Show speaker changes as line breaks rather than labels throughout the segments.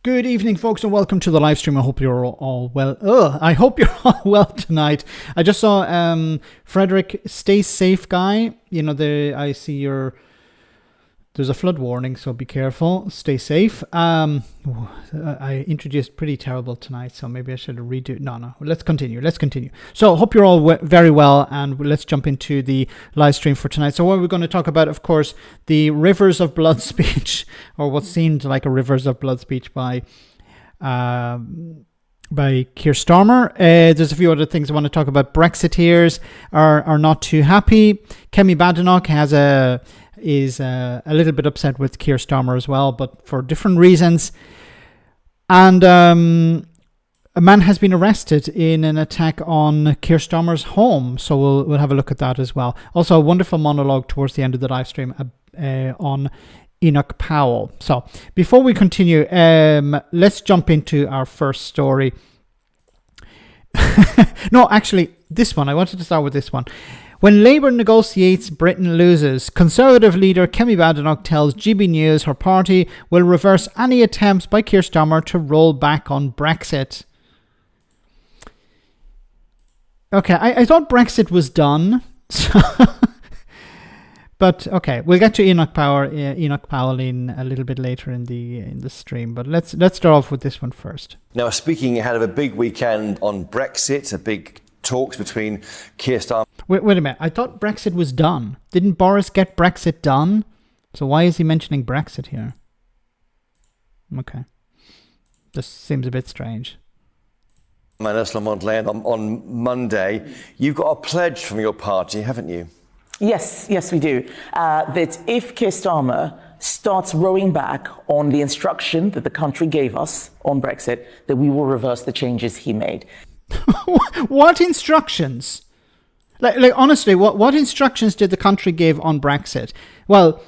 Good evening, folks, and welcome to the live stream. I hope you're all well. I hope you're all well tonight. I just saw Frederick, stay safe, guy. You know, I see there's a flood warning, so be careful. Stay safe. I introduced pretty terrible tonight, so maybe I should redo. No. Let's continue. So hope you're all very well, and let's jump into the live stream for tonight. So what we're going to talk about, of course, the rivers of blood speech, or what seemed like a rivers of blood speech by Keir Starmer. There's a few other things I want to talk about. Brexiteers are not too happy. Kemi Badenoch is a little bit upset with Keir Starmer as well, but for different reasons. And a man has been arrested in an attack on Keir Starmer's home, so we'll have a look at that as well. Also, a wonderful monologue towards the end of the live stream on Enoch Powell. So before we continue, let's jump into our first story. No, actually, this one. I wanted to start with this one. When Labour negotiates, Britain loses. Conservative leader Kemi Badenoch tells GB News her party will reverse any attempts by Keir Starmer to roll back on Brexit. Okay, I thought Brexit was done. But okay, we'll get to Enoch Powell in a little bit later in the stream. But let's start off with this one first.
Now, speaking ahead of a big weekend on Brexit, a big talks between Keir Starmer.
Wait a minute. I thought Brexit was done. Didn't Boris get Brexit done? So why is he mentioning Brexit here? Okay. This seems a bit strange.
And Ursula von der Leyen on Monday. You've got a pledge from your party, haven't you?
Yes, we do. That if Keir Starmer starts rowing back on the instruction that the country gave us on Brexit, that we will reverse the changes he made.
What instructions? Like honestly, what instructions did the country give on Brexit? Well,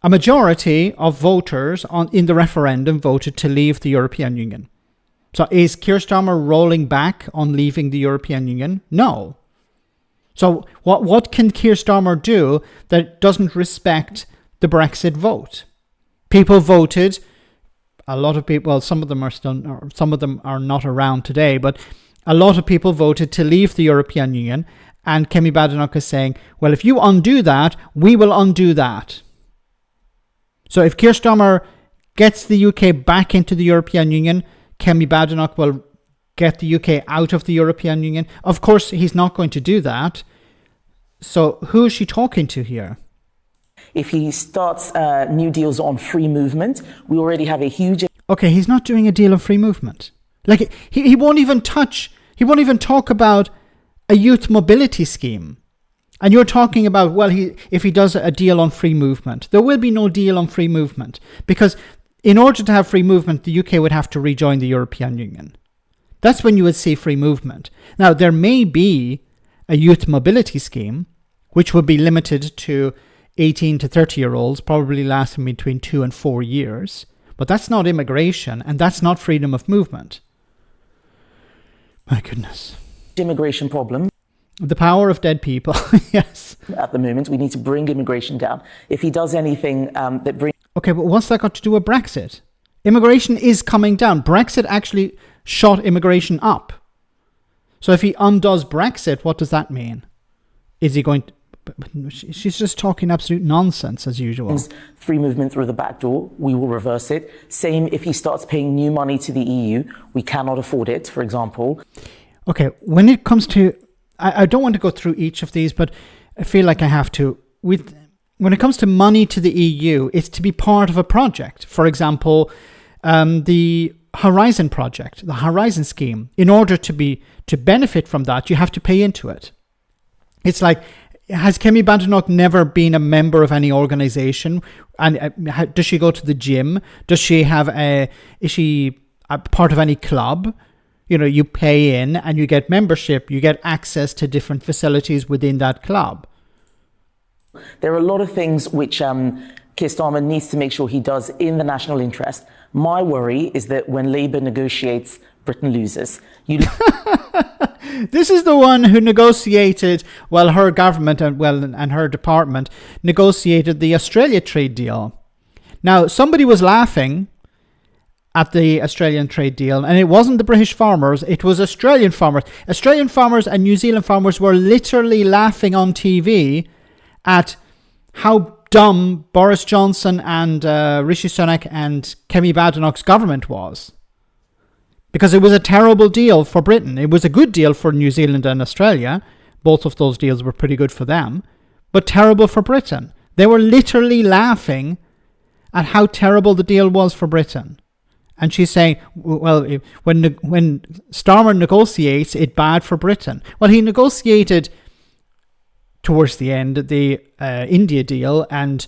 a majority of voters in the referendum voted to leave the European Union. So is Keir Starmer rolling back on leaving the European Union? No. So what can Keir Starmer do that doesn't respect the Brexit vote? People voted. A lot of people. Well, some of them are not around today, but a lot of people voted to leave the European Union, and Kemi Badenoch is saying, well, if you undo that, we will undo that. So if Keir Starmer gets the UK back into the European Union, Kemi Badenoch will get the UK out of the European Union. Of course, he's not going to do that. So who is she talking to here?
If he starts new deals on free movement, we already have a huge...
Okay, he's not doing a deal on free movement. Like, he won't even talk about a youth mobility scheme. And you're talking about, well, if he does a deal on free movement. There will be no deal on free movement. Because in order to have free movement, the UK would have to rejoin the European Union. That's when you would see free movement. Now, there may be a youth mobility scheme, which would be limited to 18 to 30-year-olds, probably lasting between 2 and 4 years. But that's not immigration, and that's not freedom of movement. My goodness.
Immigration problem.
The power of dead people, yes.
At the moment, we need to bring immigration down. If he does anything that brings...
Okay, but what's that got to do with Brexit? Immigration is coming down. Brexit actually shot immigration up. So if he undoes Brexit, what does that mean? Is he going to... She's just talking absolute nonsense as usual.
Free movement through the back door, we will reverse it. Same if he starts paying new money to the EU. We cannot afford it, for example.
Okay, when it comes to... I don't want to go through each of these, but I feel like I have to. When it comes to money to the EU, it's to be part of a project. For example, the Horizon project, the Horizon scheme. In order to benefit from that, you have to pay into it. It's like, has Kemi Badenoch never been a member of any organization? And does she go to the gym? Does she is she a part of any club? You know, you pay in and you get membership. You get access to different facilities within that club.
There are a lot of things which Keir Starmer needs to make sure he does in the national interest. My worry is that when Labour negotiates, Britain loses.
This is the one who negotiated, well, her government and her department negotiated the Australia trade deal. Now, somebody was laughing at the Australian trade deal, and it wasn't the British farmers, it was Australian farmers. Australian farmers and New Zealand farmers were literally laughing on TV at how dumb Boris Johnson and Rishi Sunak and Kemi Badenoch's government was. Because it was a terrible deal for Britain. It was a good deal for New Zealand and Australia. Both of those deals were pretty good for them, but terrible for Britain. They were literally laughing at how terrible the deal was for Britain. And she's saying, well, when Starmer negotiates, it's bad for Britain. Well, he negotiated towards the end the India deal, and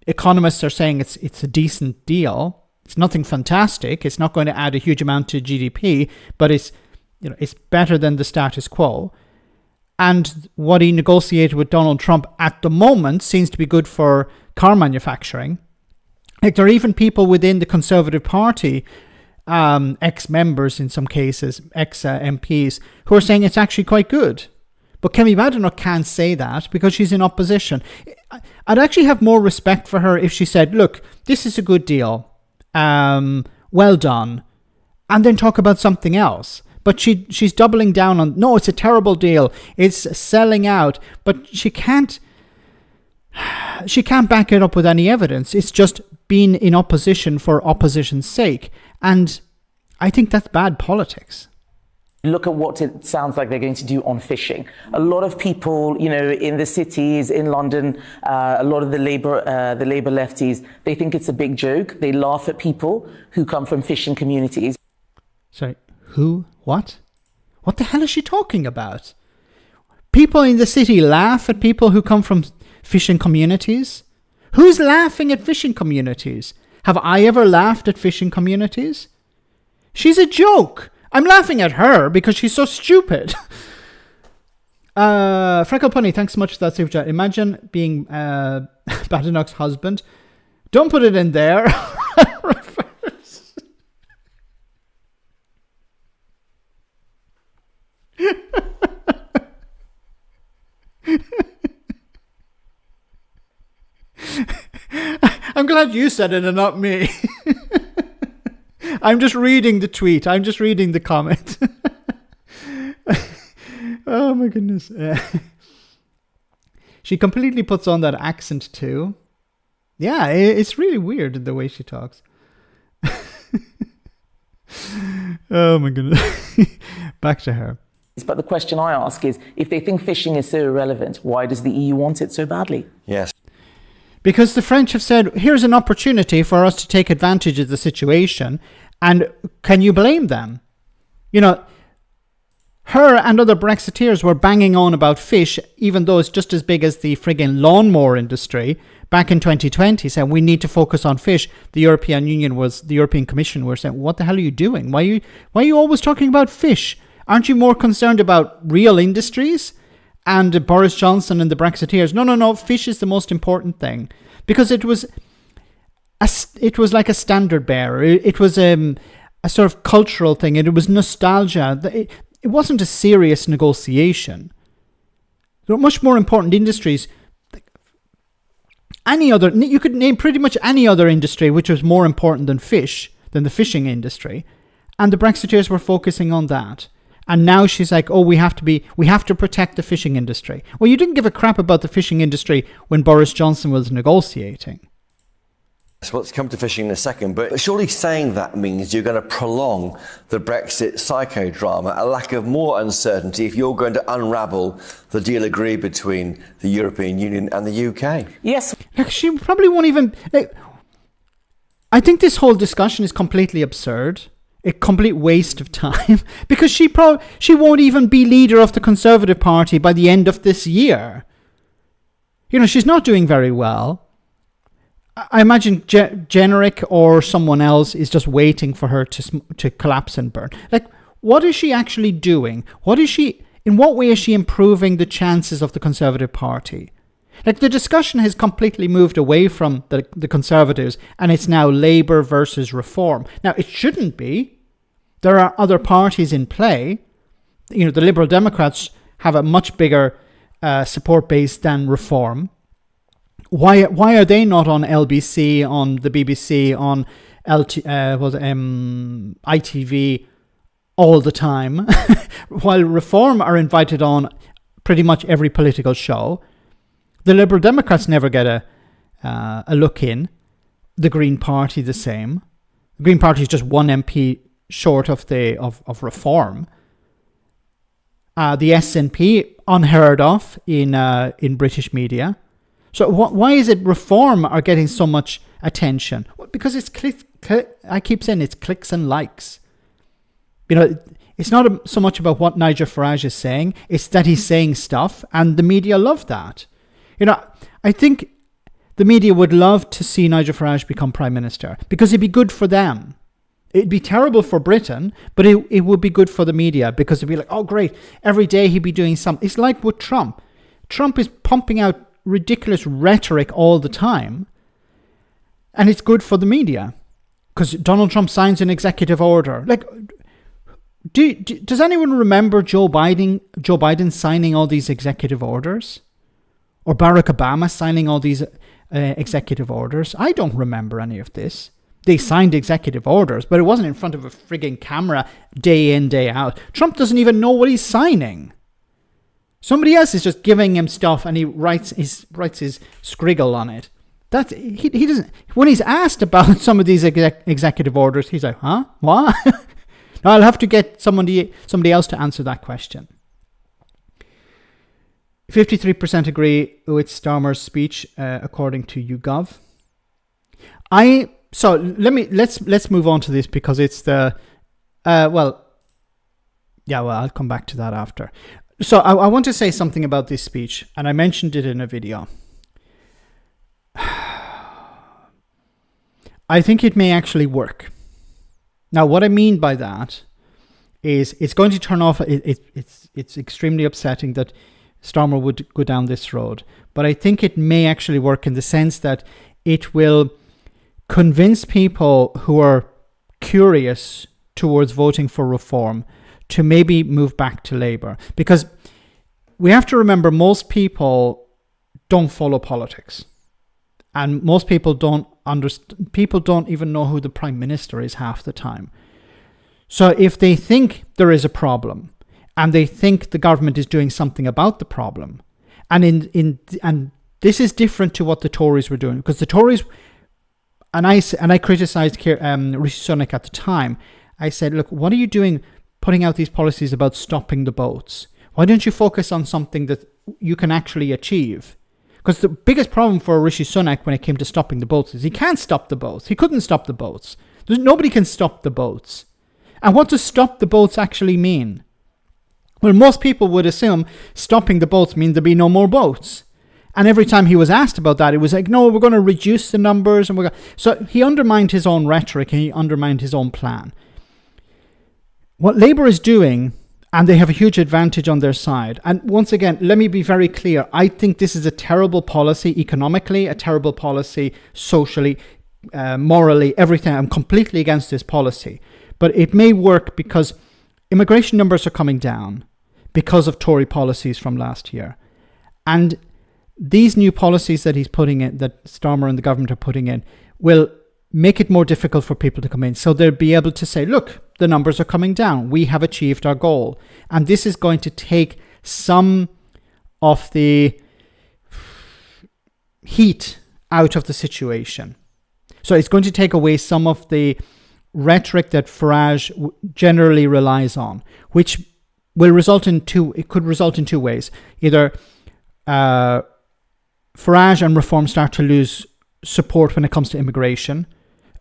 economists are saying it's a decent deal. It's nothing fantastic. It's not going to add a huge amount to GDP, but it's better than the status quo. And what he negotiated with Donald Trump at the moment seems to be good for car manufacturing. Like, there are even people within the Conservative Party, ex-members in some cases, ex-MPs, who are saying it's actually quite good. But Kemi Badenoch can't say that because she's in opposition. I'd actually have more respect for her if she said, look, this is a good deal. Well done. And then talk about something else. But she's doubling down on, no, it's a terrible deal. It's selling out. But she can't back it up with any evidence. It's just being in opposition for opposition's sake. And I think that's bad politics.
Look at what it sounds like they're going to do on fishing. A lot of people, in the cities, in London, a lot of the Labour lefties, they think it's a big joke. They laugh at people who come from fishing communities.
Sorry, who? What? What the hell is she talking about? People in the city laugh at people who come from fishing communities? Who's laughing at fishing communities? Have I ever laughed at fishing communities? She's a joke. I'm laughing at her because she's so stupid. Freckle Punny, thanks so much for that super chat. Imagine being Badenoch's husband. Don't put it in there. I'm glad you said it and not me. I'm just reading the tweet. I'm just reading the comment. Oh my goodness. She completely puts on that accent too. Yeah, it's really weird the way she talks. Oh my goodness. Back to her.
But the question I ask is, if they think fishing is so irrelevant, why does the EU want it so badly?
Yes.
Because the French have said, here's an opportunity for us to take advantage of the situation. And can you blame them? Her and other Brexiteers were banging on about fish, even though it's just as big as the friggin' lawnmower industry. Back in 2020, saying we need to focus on fish. The European Commission were saying, what the hell are you doing? Why are you always talking about fish? Aren't you more concerned about real industries? And Boris Johnson and the Brexiteers, no, fish is the most important thing. Because it was like a standard bearer. It was a sort of cultural thing. It was nostalgia. It wasn't a serious negotiation. There were much more important industries. You could name pretty much any other industry which was more important than the fishing industry. And the Brexiteers were focusing on that. And now she's like, oh, we have to protect the fishing industry. Well, you didn't give a crap about the fishing industry when Boris Johnson was negotiating.
So let's come to fishing in a second, but surely saying that means you're going to prolong the Brexit psychodrama, a lack of more uncertainty if you're going to unravel the deal agreed between the European Union and the UK.
Yes.
She probably won't even... I think this whole discussion is completely absurd. A complete waste of time. Because she won't even be leader of the Conservative Party by the end of this year. She's not doing very well. I imagine Generic or someone else is just waiting for her to collapse and burn. Like, what is she actually doing? In what way is she improving the chances of the Conservative Party? Like, the discussion has completely moved away from the Conservatives, and it's now Labour versus Reform. Now, it shouldn't be. There are other parties in play. The Liberal Democrats have a much bigger support base than Reform. Why are they not on LBC, on the BBC, on ITV all the time, while Reform are invited on pretty much every political show. The Liberal Democrats never get a look in. The Green Party the same. The Green Party is just one MP short of Reform. The SNP unheard of in British media. So why is it Reform are getting so much attention? Well, because it's I keep saying it's clicks and likes. You know, it's not so much about what Nigel Farage is saying. It's that he's saying stuff, and the media love that. You know, I think the media would love to see Nigel Farage become Prime Minister because it'd be good for them. It'd be terrible for Britain, but it would be good for the media because it'd be like, oh, great. Every day he'd be doing something. It's like with Trump. Trump is pumping out ridiculous rhetoric all the time, and it's good for the media because Donald Trump signs an executive order. Like, does anyone remember Joe Biden signing all these executive orders? Or Barack Obama signing all these executive orders? I don't remember any of this. They signed executive orders, but it wasn't in front of a frigging camera day in, day out. Trump doesn't even know what he's signing. Somebody else is just giving him stuff and he writes his scriggle on it. He doesn't. When he's asked about some of these executive orders, he's like, huh? What? No, I'll have to get somebody else to answer that question. 53% agree with Starmer's speech, according to YouGov. Let's move on to this because it's the I'll come back to that after. So I want to say something about this speech, and I mentioned it in a video. I think it may actually work. Now, what I mean by that is it's going to turn off. It's extremely upsetting that Starmer would go down this road. But I think it may actually work in the sense that it will convince people who are curious towards voting for Reform to maybe move back to Labour. Because we have to remember most people don't follow politics. And most people don't understand. People don't even know who the Prime Minister is half the time. So if they think there is a problem, and they think the government is doing something about the problem, and this is different to what the Tories were doing, because the Tories, and I criticised Rishi Sunak at the time. I said, look, what are you doing, putting out these policies about stopping the boats? Why don't you focus on something that you can actually achieve? Because the biggest problem for Rishi Sunak when it came to stopping the boats is he can't stop the boats. He couldn't stop the boats. Nobody can stop the boats. And what does stop the boats actually mean? Well, most people would assume stopping the boats means there'd be no more boats. And every time he was asked about that, it was like, no, we're going to reduce the numbers. So he undermined his own rhetoric and he undermined his own plan. What Labour is doing, and they have a huge advantage on their side. And once again, let me be very clear. I think this is a terrible policy economically, a terrible policy socially, morally, everything. I'm completely against this policy. But it may work because immigration numbers are coming down because of Tory policies from last year. And these new policies that he's putting in, that Starmer and the government are putting in, will make it more difficult for people to come in. So they'll be able to say, look, the numbers are coming down. We have achieved our goal. And this is going to take some of the heat out of the situation. So it's going to take away some of the rhetoric that Farage generally relies on, which will result in it could result in two ways. Either Farage and Reform start to lose support when it comes to immigration.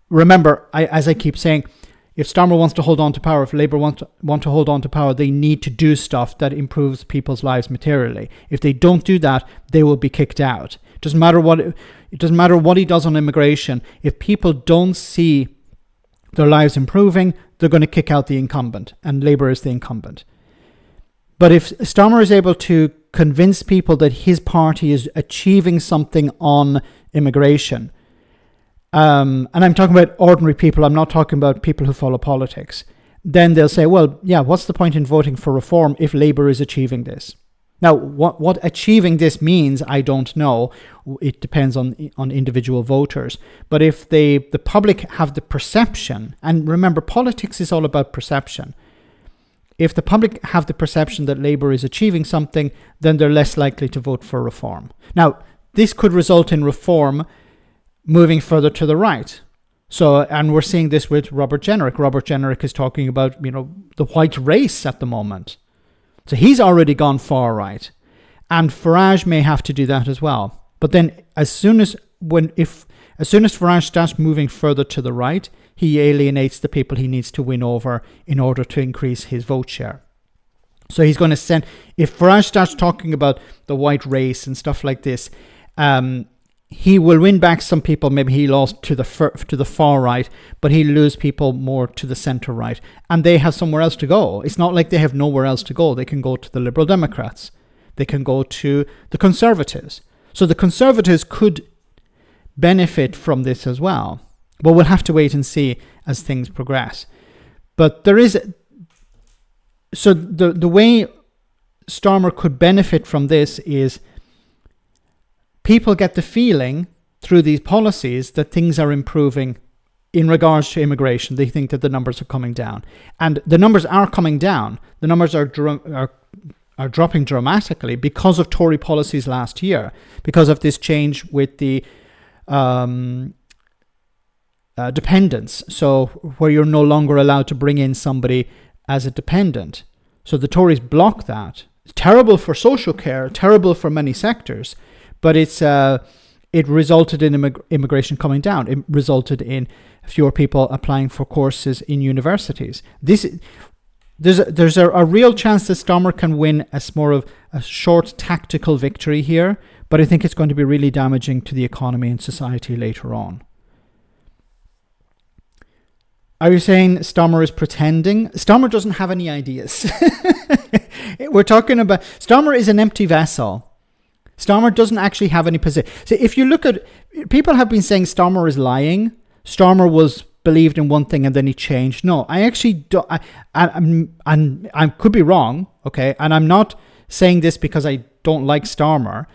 Remember, as I keep saying, if Starmer wants to hold on to power, if Labour want to hold on to power, they need to do stuff that improves people's lives materially. If they don't do that, they will be kicked out. It doesn't matter what he does on immigration. If people don't see their lives improving, they're going to kick out the incumbent, and Labour is the incumbent. But if Starmer is able to convince people that his party is achieving something on immigration, and I'm talking about ordinary people, I'm not talking about people who follow politics, then they'll say, well, yeah, what's the point in voting for Reform if Labour is achieving this? Now, what achieving this means, I don't know. It depends on individual voters. But if the public have the perception, and remember, politics is all about perception. If the public have the perception that Labour is achieving something, then they're less likely to vote for reform. Now, this could result in reform moving further to the right. So, and we're seeing this with Robert Jenrick. Robert Jenrick is talking about, the white race at the moment. So he's already gone far right. And Farage may have to do that as well. But then as soon as Farage starts moving further to the right, he alienates the people he needs to win over in order to increase his vote share. So he's going to send, if Farage starts talking about the white race and stuff like this, he will win back some people. Maybe he lost to the far right, but he'll lose people more to the centre right. And they have somewhere else to go. It's not like they have nowhere else to go. They can go to the Liberal Democrats. They can go to the Conservatives. So the Conservatives could benefit from this as well. But we'll have to wait and see as things progress. But there is... So the way Starmer could benefit from this is people get the feeling through these policies that things are improving in regards to immigration. They think that the numbers are coming down. And the numbers are coming down. The numbers are dropping dramatically because of Tory policies last year, because of this change with the dependents. So where you're no longer allowed to bring in somebody as a dependent. So the Tories block that. It's terrible for social care, terrible for many sectors. But it resulted in immigration coming down. It resulted in fewer people applying for courses in universities. There's a real chance that Starmer can win as more of a short tactical victory here, but I think it's going to be really damaging to the economy and society later on. Are you saying Starmer is pretending? Starmer doesn't have any ideas. We're talking about... Starmer is an empty vessel. Starmer doesn't actually have any position. So if you look at... People have been saying Starmer is lying. Starmer was believed in one thing and then he changed. No, I actually don't... I could be wrong, okay? And I'm not saying this because I don't like Starmer.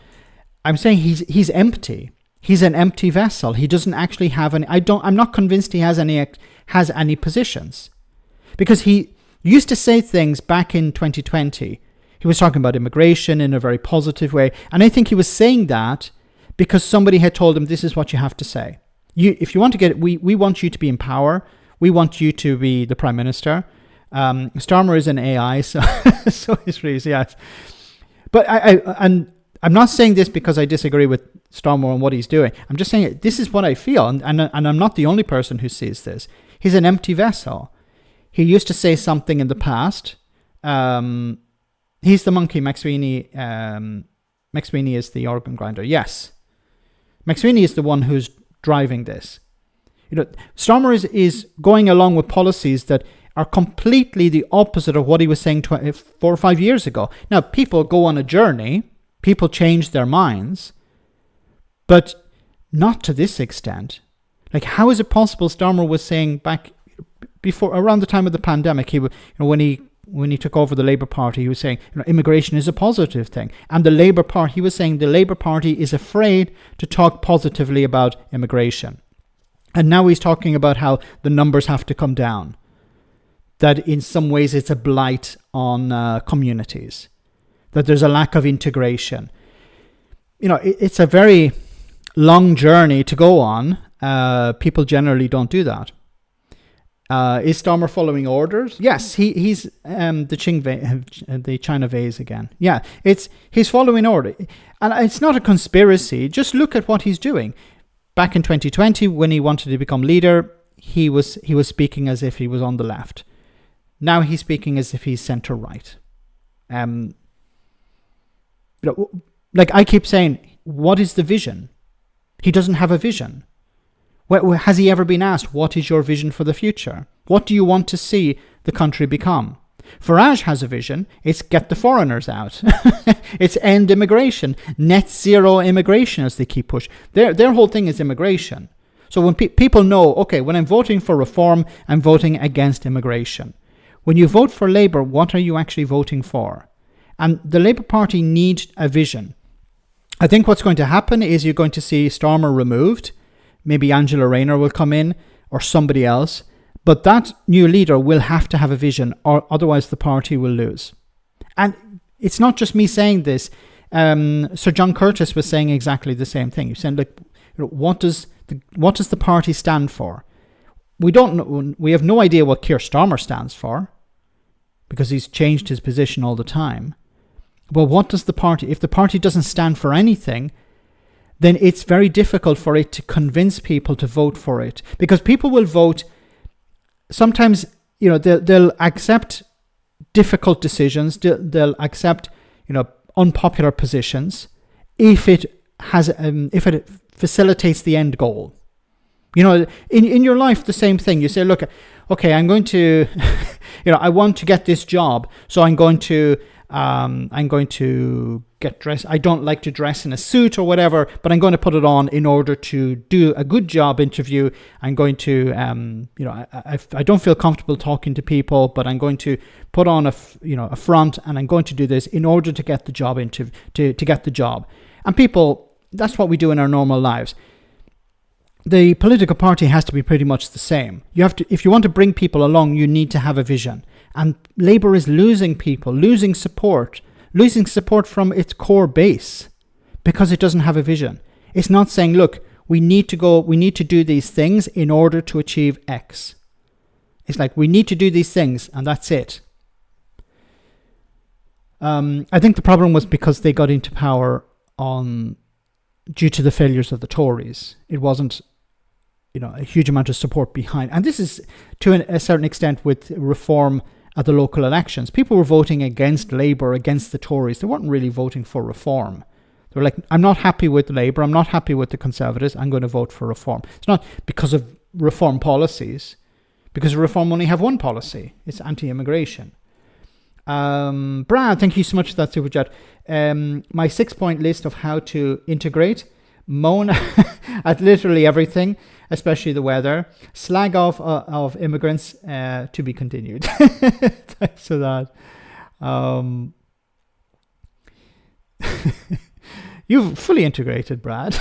I'm saying he's empty. He's an empty vessel. He doesn't actually have any... I'm not convinced he has any positions. Because he used to say things back in 2020. He was talking about immigration in a very positive way. And I think he was saying that because somebody had told him, this is what you have to say. If you want to get it, we want you to be in power. We want you to be the prime minister. Starmer is an AI, so it's really, yes. But I'm not saying this because I disagree with Starmer and what he's doing. I'm just saying this is what I feel. And I'm not the only person who sees this. He's an empty vessel. He used to say something in the past. He's the monkey. McSweeney is the organ grinder. Yes. McSweeney is the one who's driving this. Starmer is going along with policies that are completely the opposite of what he was saying 4 or 5 years ago. Now, people go on a journey. People change their minds. But not to this extent. Like, how is it possible Starmer was saying back before, around the time of the pandemic, when he took over the Labour Party, he was saying, immigration is a positive thing. And the Labour Party, he was saying the Labour Party is afraid to talk positively about immigration. And now he's talking about how the numbers have to come down. That in some ways it's a blight on communities. That there's a lack of integration. It's a very long journey to go on. People generally don't do that. Is Starmer following orders? Yes, he's the China vase again. Yeah, he's following order, and it's not a conspiracy. Just look at what he's doing. Back in 2020, when he wanted to become leader, he was speaking as if he was on the left. Now he's speaking as if he's centre right. Like I keep saying, what is the vision? He doesn't have a vision. Has he ever been asked, what is your vision for the future? What do you want to see the country become? Farage has a vision. It's get the foreigners out. It's end immigration. Net zero immigration, as they keep pushing. Their whole thing is immigration. So when people know, okay, when I'm voting for reform, I'm voting against immigration. When you vote for Labour, what are you actually voting for? And the Labour Party need a vision. I think what's going to happen is you're going to see Starmer removed. Maybe Angela Rayner will come in or somebody else. But that new leader will have to have a vision, or otherwise the party will lose. And it's not just me saying this. Sir John Curtis was saying exactly the same thing. He said, "Look, what does the party stand for? We don't know. We have no idea what Keir Starmer stands for, because he's changed his position all the time. Well, what does the party? If the party doesn't stand for anything, then it's very difficult for it to convince people to vote for it, because people will vote." Sometimes, they'll accept difficult decisions. They'll accept, unpopular positions if it facilitates the end goal. In your life, the same thing. You say, look, okay, I'm going to, I want to get this job, so I'm going to get dressed. I don't like to dress in a suit or whatever, but I'm going to put it on in order to do a good job interview. I'm going to, I don't feel comfortable talking to people, but I'm going to put on a front, and I'm going to do this in order to get the job to get the job. And people, that's what we do in our normal lives. The political party has to be pretty much the same. If you want to bring people along, you need to have a vision. And Labour is losing people, losing support from its core base because it doesn't have a vision. It's not saying, look, we need to do these things in order to achieve X. It's like, we need to do these things, and that's it. I think the problem was because they got into power due to the failures of the Tories. It wasn't, a huge amount of support behind. And this is to a certain extent with reform at the local elections. People were voting against Labour, against the Tories. They weren't really voting for reform. They were like, I'm not happy with Labour. I'm not happy with the Conservatives. I'm going to vote for reform. It's not because of reform policies, because reform only have one policy. It's anti-immigration. Brad, thank you so much for that super chat. My 6-point list of how to integrate: moan at literally everything, especially the weather; slag off of immigrants, to be continued. Thanks for that. You've fully integrated, Brad.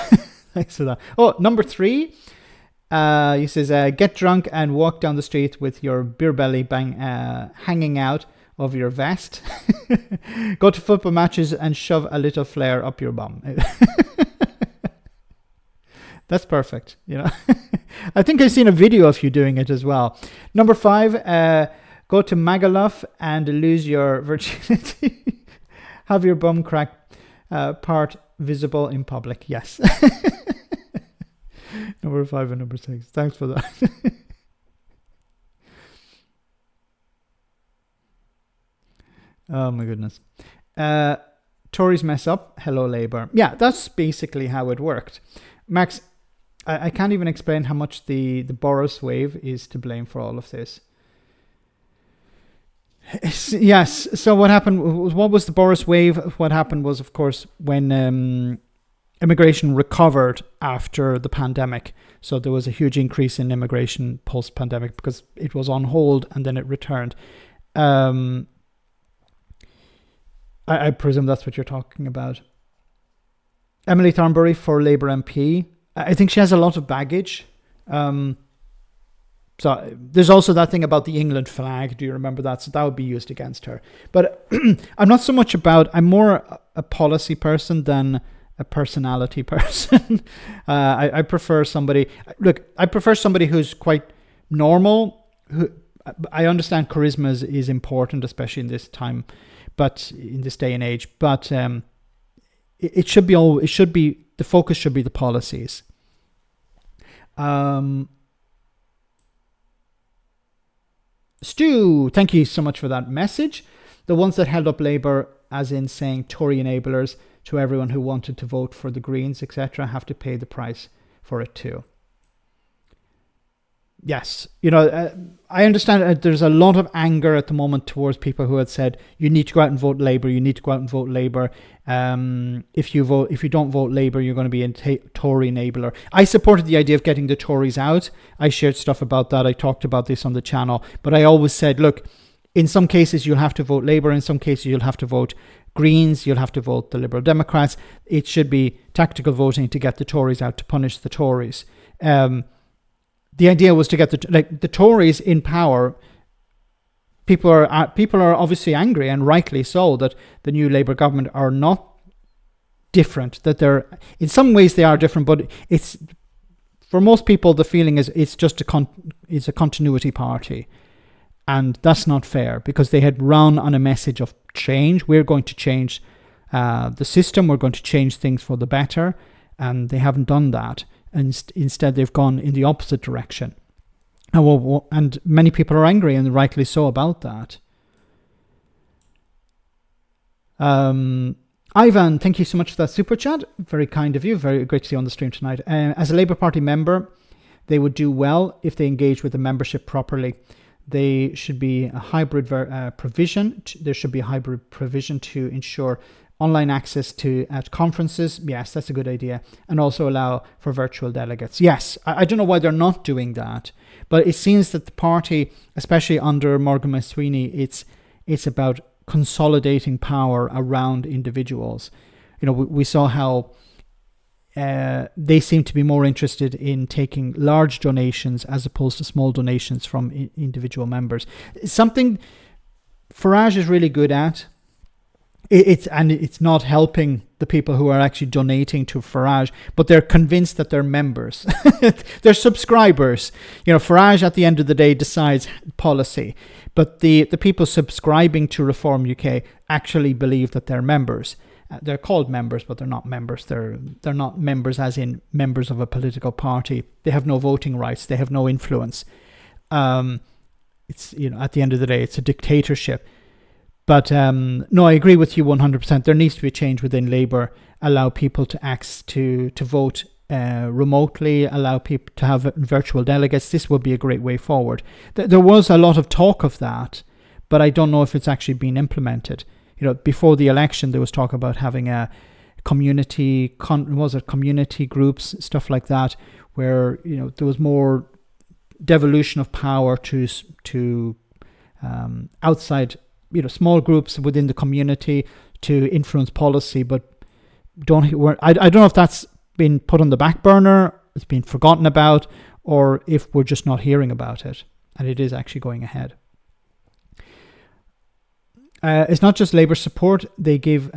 Thanks for that. Oh, number 3. He says, get drunk and walk down the street with your beer belly hanging out of your vest. Go to football matches and shove a little flare up your bum. That's perfect. I think I've seen a video of you doing it as well. Number 5, go to Magaluf and lose your virginity. Have your bum crack part visible in public. Yes. Number 5 and number 6. Thanks for that. Oh my goodness. Tories mess up. Hello, Labour. Yeah, that's basically how it worked. Max, I can't even explain how much the Boris wave is to blame for all of this. Yes. So what happened? What was the Boris wave? What happened was, of course, when immigration recovered after the pandemic. So there was a huge increase in immigration post-pandemic because it was on hold and then it returned. I presume that's what you're talking about. Emily Thornberry for Labour MP. I think she has a lot of baggage. So there's also that thing about the England flag. Do you remember that? So that would be used against her. But I'm not so much I'm more a policy person than a personality person. I prefer somebody who's quite normal. I understand charisma is important, especially in this time, but in this day and age. But the focus should be the policies. Stu, thank you so much for that message. The ones that held up Labour, as in saying Tory enablers to everyone who wanted to vote for the Greens, etc., have to pay the price for it too. Yes, I understand there's a lot of anger at the moment towards people who had said, you need to go out and vote Labour, you need to go out and vote Labour. If you don't vote Labour, you're going to be a Tory enabler. I supported the idea of getting the Tories out. I shared stuff about that. I talked about this on the channel. But I always said, look, In some cases, you'll have to vote Labour. In some cases, you'll have to vote Greens. You'll have to vote the Liberal Democrats. It should be tactical voting to get the Tories out, to punish the Tories. The idea was to get the Tories in power. People are obviously angry, and rightly so, that the new Labour government are not different. That they're, in some ways they are different, but it's, for most people, the feeling is it's just it's a continuity party. And that's not fair, because they had run on a message of change. We're going to change the system. We're going to change things for the better. And they haven't done that. And instead, they've gone in the opposite direction. And many people are angry, and rightly so, about that. Ivan, thank you so much for that super chat. Very kind of you. Very great to see you on the stream tonight. As a Labour Party member, they would do well if they engage with the membership properly. There should be a hybrid provision. There should be a hybrid provision to ensure online access at conferences. Yes, that's a good idea. And also allow for virtual delegates. Yes, I don't know why they're not doing that. But it seems that the party, especially under Morgan McSweeney, it's about consolidating power around individuals. We saw how they seem to be more interested in taking large donations as opposed to small donations from individual members. Something Farage is really good at. It's not helping the people who are actually donating to Farage, but they're convinced that they're members. They're subscribers. Farage at the end of the day decides policy, but the people subscribing to Reform UK actually believe that they're members. They're called members, but they're not members. They're not members as in members of a political party. They have no voting rights. They have no influence. It's at the end of the day, it's a dictatorship. But no, I agree with you 100%. There needs to be a change within Labour. Allow people to vote remotely. Allow people to have virtual delegates. This would be a great way forward. There was a lot of talk of that, but I don't know if it's actually been implemented. Before the election, there was talk about having a community groups, stuff like that, where there was more devolution of power to outside, small groups within the community to influence policy. But I don't know if that's been put on the back burner, it's been forgotten about, or if we're just not hearing about it, and it is actually going ahead. It's not just Labour support they give,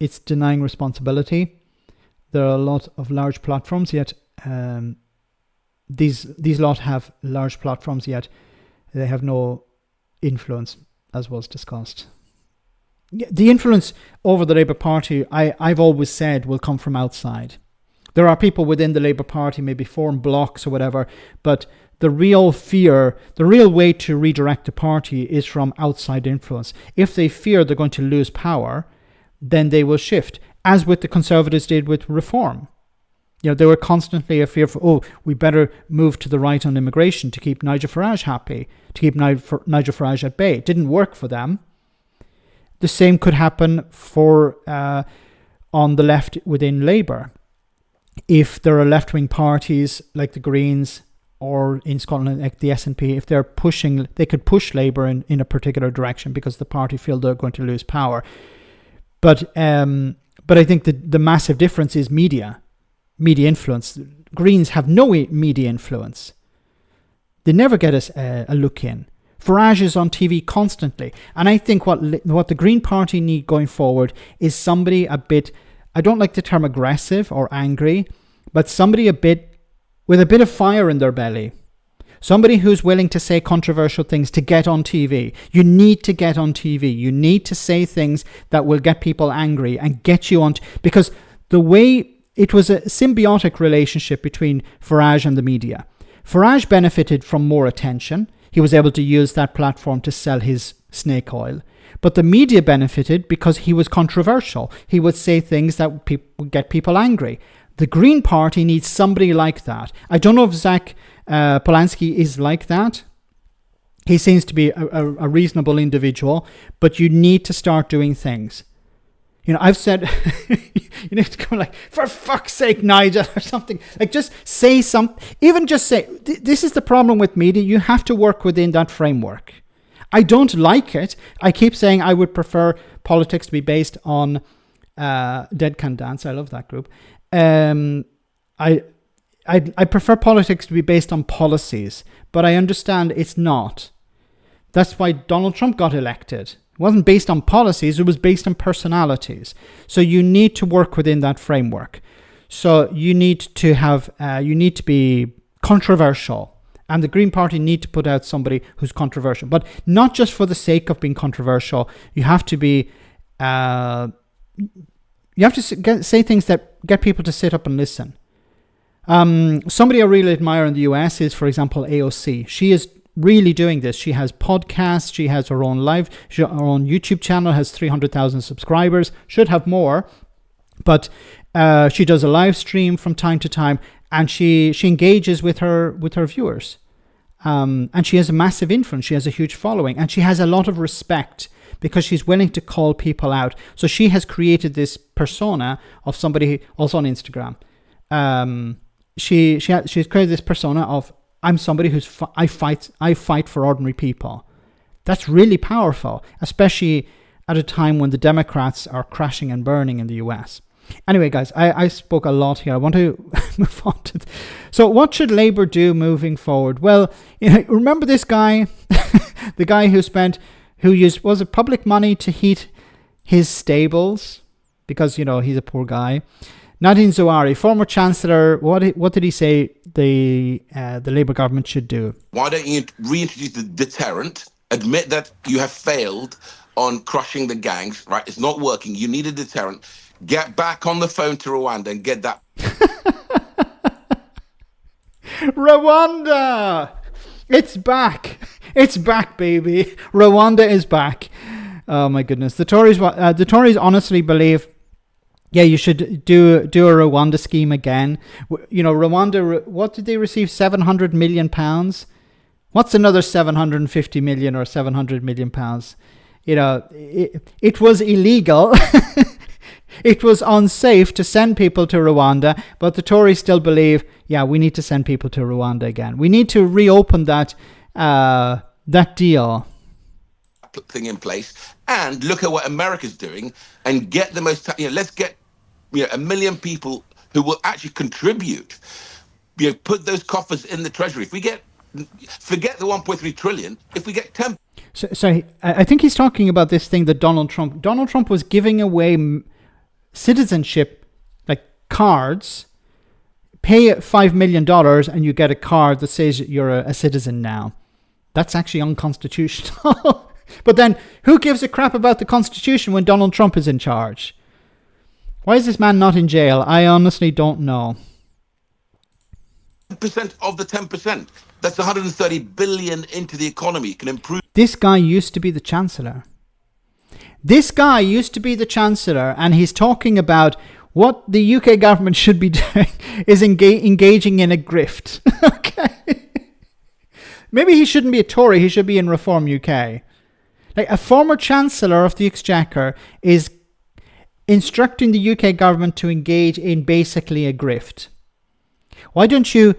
it's denying responsibility. There are a lot of large platforms, yet these lot have large platforms, yet they have no influence, as was discussed. The influence over the Labour Party, I've always said, will come from outside. There are people within the Labour Party, maybe form blocks or whatever, but the real way to redirect the party is from outside influence. If they fear they're going to lose power, then they will shift, as with the Conservatives did with Reform. They were constantly a fear for, we better move to the right on immigration to keep Nigel Farage happy, to keep Nigel Farage at bay. It didn't work for them. The same could happen for on the left within Labour. If there are left-wing parties like the Greens, or in Scotland, like the SNP, if they could push Labour in a particular direction because the party feel they're going to lose power. But I think the massive difference is media influence. Greens have no media influence. They never get a look in. Farage is on TV constantly. And I think what the Green Party need going forward is somebody a bit, I don't like the term aggressive or angry, but somebody with a bit of fire in their belly. Somebody who's willing to say controversial things to get on TV. You need to get on TV. You need to say things that will get people angry and get you on. Because the way it was a symbiotic relationship between Farage and the media. Farage benefited from more attention. He was able to use that platform to sell his snake oil. But the media benefited because he was controversial. He would say things that would get people angry. The Green Party needs somebody like that. I don't know if Zach Polanski is like that. He seems to be a reasonable individual, but you need to start doing things. I've said, you need to go like, for fuck's sake, Nigel, or something. Like, just say something. Even just say, this is the problem with media. You have to work within that framework. I don't like it. I keep saying I would prefer politics to be based on Dead Can Dance. I love that group. I prefer politics to be based on policies, but I understand it's not. That's why Donald Trump got elected. It wasn't based on policies, it was based on personalities. So you need to work within that framework. So you need to be controversial. And the Green Party need to put out somebody who's controversial, but not just for the sake of being controversial. You have to be, say things that get people to sit up and listen. Somebody I really admire in the US is, for example, AOC. She is really doing this. She has podcasts. She has her own her own YouTube channel, has 300,000 subscribers, should have more, but she does a live stream from time to time, and she engages with her viewers. And she has a massive influence. She has a huge following, and she has a lot of respect because she's willing to call people out. So she has created this persona of somebody, also on Instagram. She's created this persona of, I'm somebody I fight for ordinary people. That's really powerful, especially at a time when the Democrats are crashing and burning in the US. Anyway, guys, I spoke a lot here. I want to move on to... So what should Labour do moving forward? Well, remember this guy, the guy who used public money to heat his stables? Because, he's a poor guy. Nadine Zawari, former Chancellor, what did he say the Labour government should do?
Why don't you reintroduce the deterrent, admit that you have failed on crushing the gangs, right? It's not working. You need a deterrent. Get back on the phone to Rwanda and get that.
Rwanda! It's back. It's back, baby. Rwanda is back. Oh, my goodness. The Tories honestly believe, yeah, you should do a Rwanda scheme again. Rwanda, what did they receive? £700 million? What's another 750 million or 700 million pounds? It was illegal. It was unsafe to send people to Rwanda, but the Tories still believe, yeah, we need to send people to Rwanda again. We need to reopen that deal.
Thing in place and look at what America's doing and get the most, let's get 1 million people who will actually contribute, put those coffers in the treasury. If we forget the 1.3 trillion, if we get 10.
So I think he's talking about this thing that Donald Trump was giving away citizenship, like cards. Pay $5 million and you get a card that says you're a citizen now. That's actually unconstitutional. But then who gives a crap about the Constitution when Donald Trump is in charge? Why is this man not in jail? I honestly don't know.
10% of the 10%. That's 130 billion into the economy. Can improve.
This guy used to be the Chancellor. And he's talking about what the UK government should be doing is engaging in a grift. Okay. Maybe he shouldn't be a Tory. He should be in Reform UK. Like, a former Chancellor of the Exchequer is instructing the UK government to engage in basically a grift. Why don't you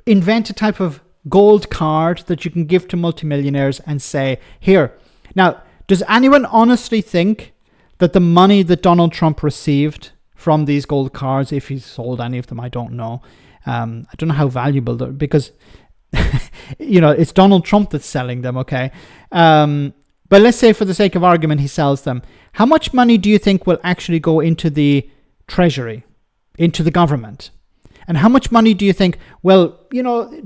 invent a type of gold card that you can give to multimillionaires and say, here. Now, does anyone honestly think that the money that Donald Trump received from these gold cards, if he sold any of them, I don't know. I don't know how valuable they're, because, it's Donald Trump that's selling them, okay? But let's say for the sake of argument, he sells them. How much money do you think will actually go into the treasury, into the government? And how much money do you think, well,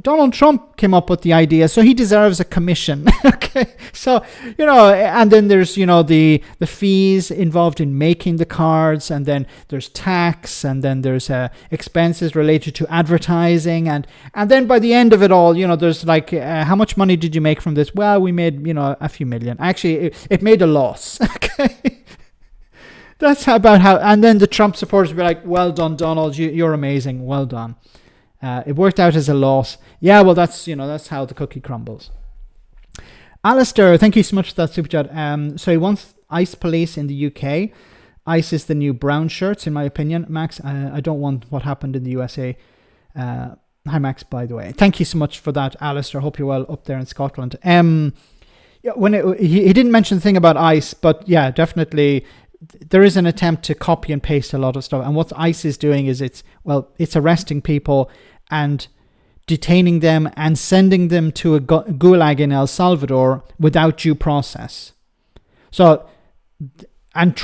Donald Trump came up with the idea, so he deserves a commission. Okay. So, and then there's, the fees involved in making the cards, and then there's tax, and then there's expenses related to advertising. And then by the end of it all, there's like, how much money did you make from this? Well, we made, a few million. Actually, it made a loss. Okay. That's about how, and then the Trump supporters will be like, well done, Donald, you're amazing, well done. It worked out as a loss. Yeah, well, that's how the cookie crumbles. Alistair, thank you so much for that super chat. So he wants ICE police in the UK. ICE is the new brown shirts, in my opinion. Max, I don't want what happened in the USA. Hi, Max, by the way. Thank you so much for that, Alistair. Hope you're well up there in Scotland. he didn't mention the thing about ICE, but yeah, definitely there is an attempt to copy and paste a lot of stuff. And what ICE is doing is it's arresting people and detaining them and sending them to a gulag in El Salvador without due process. So, and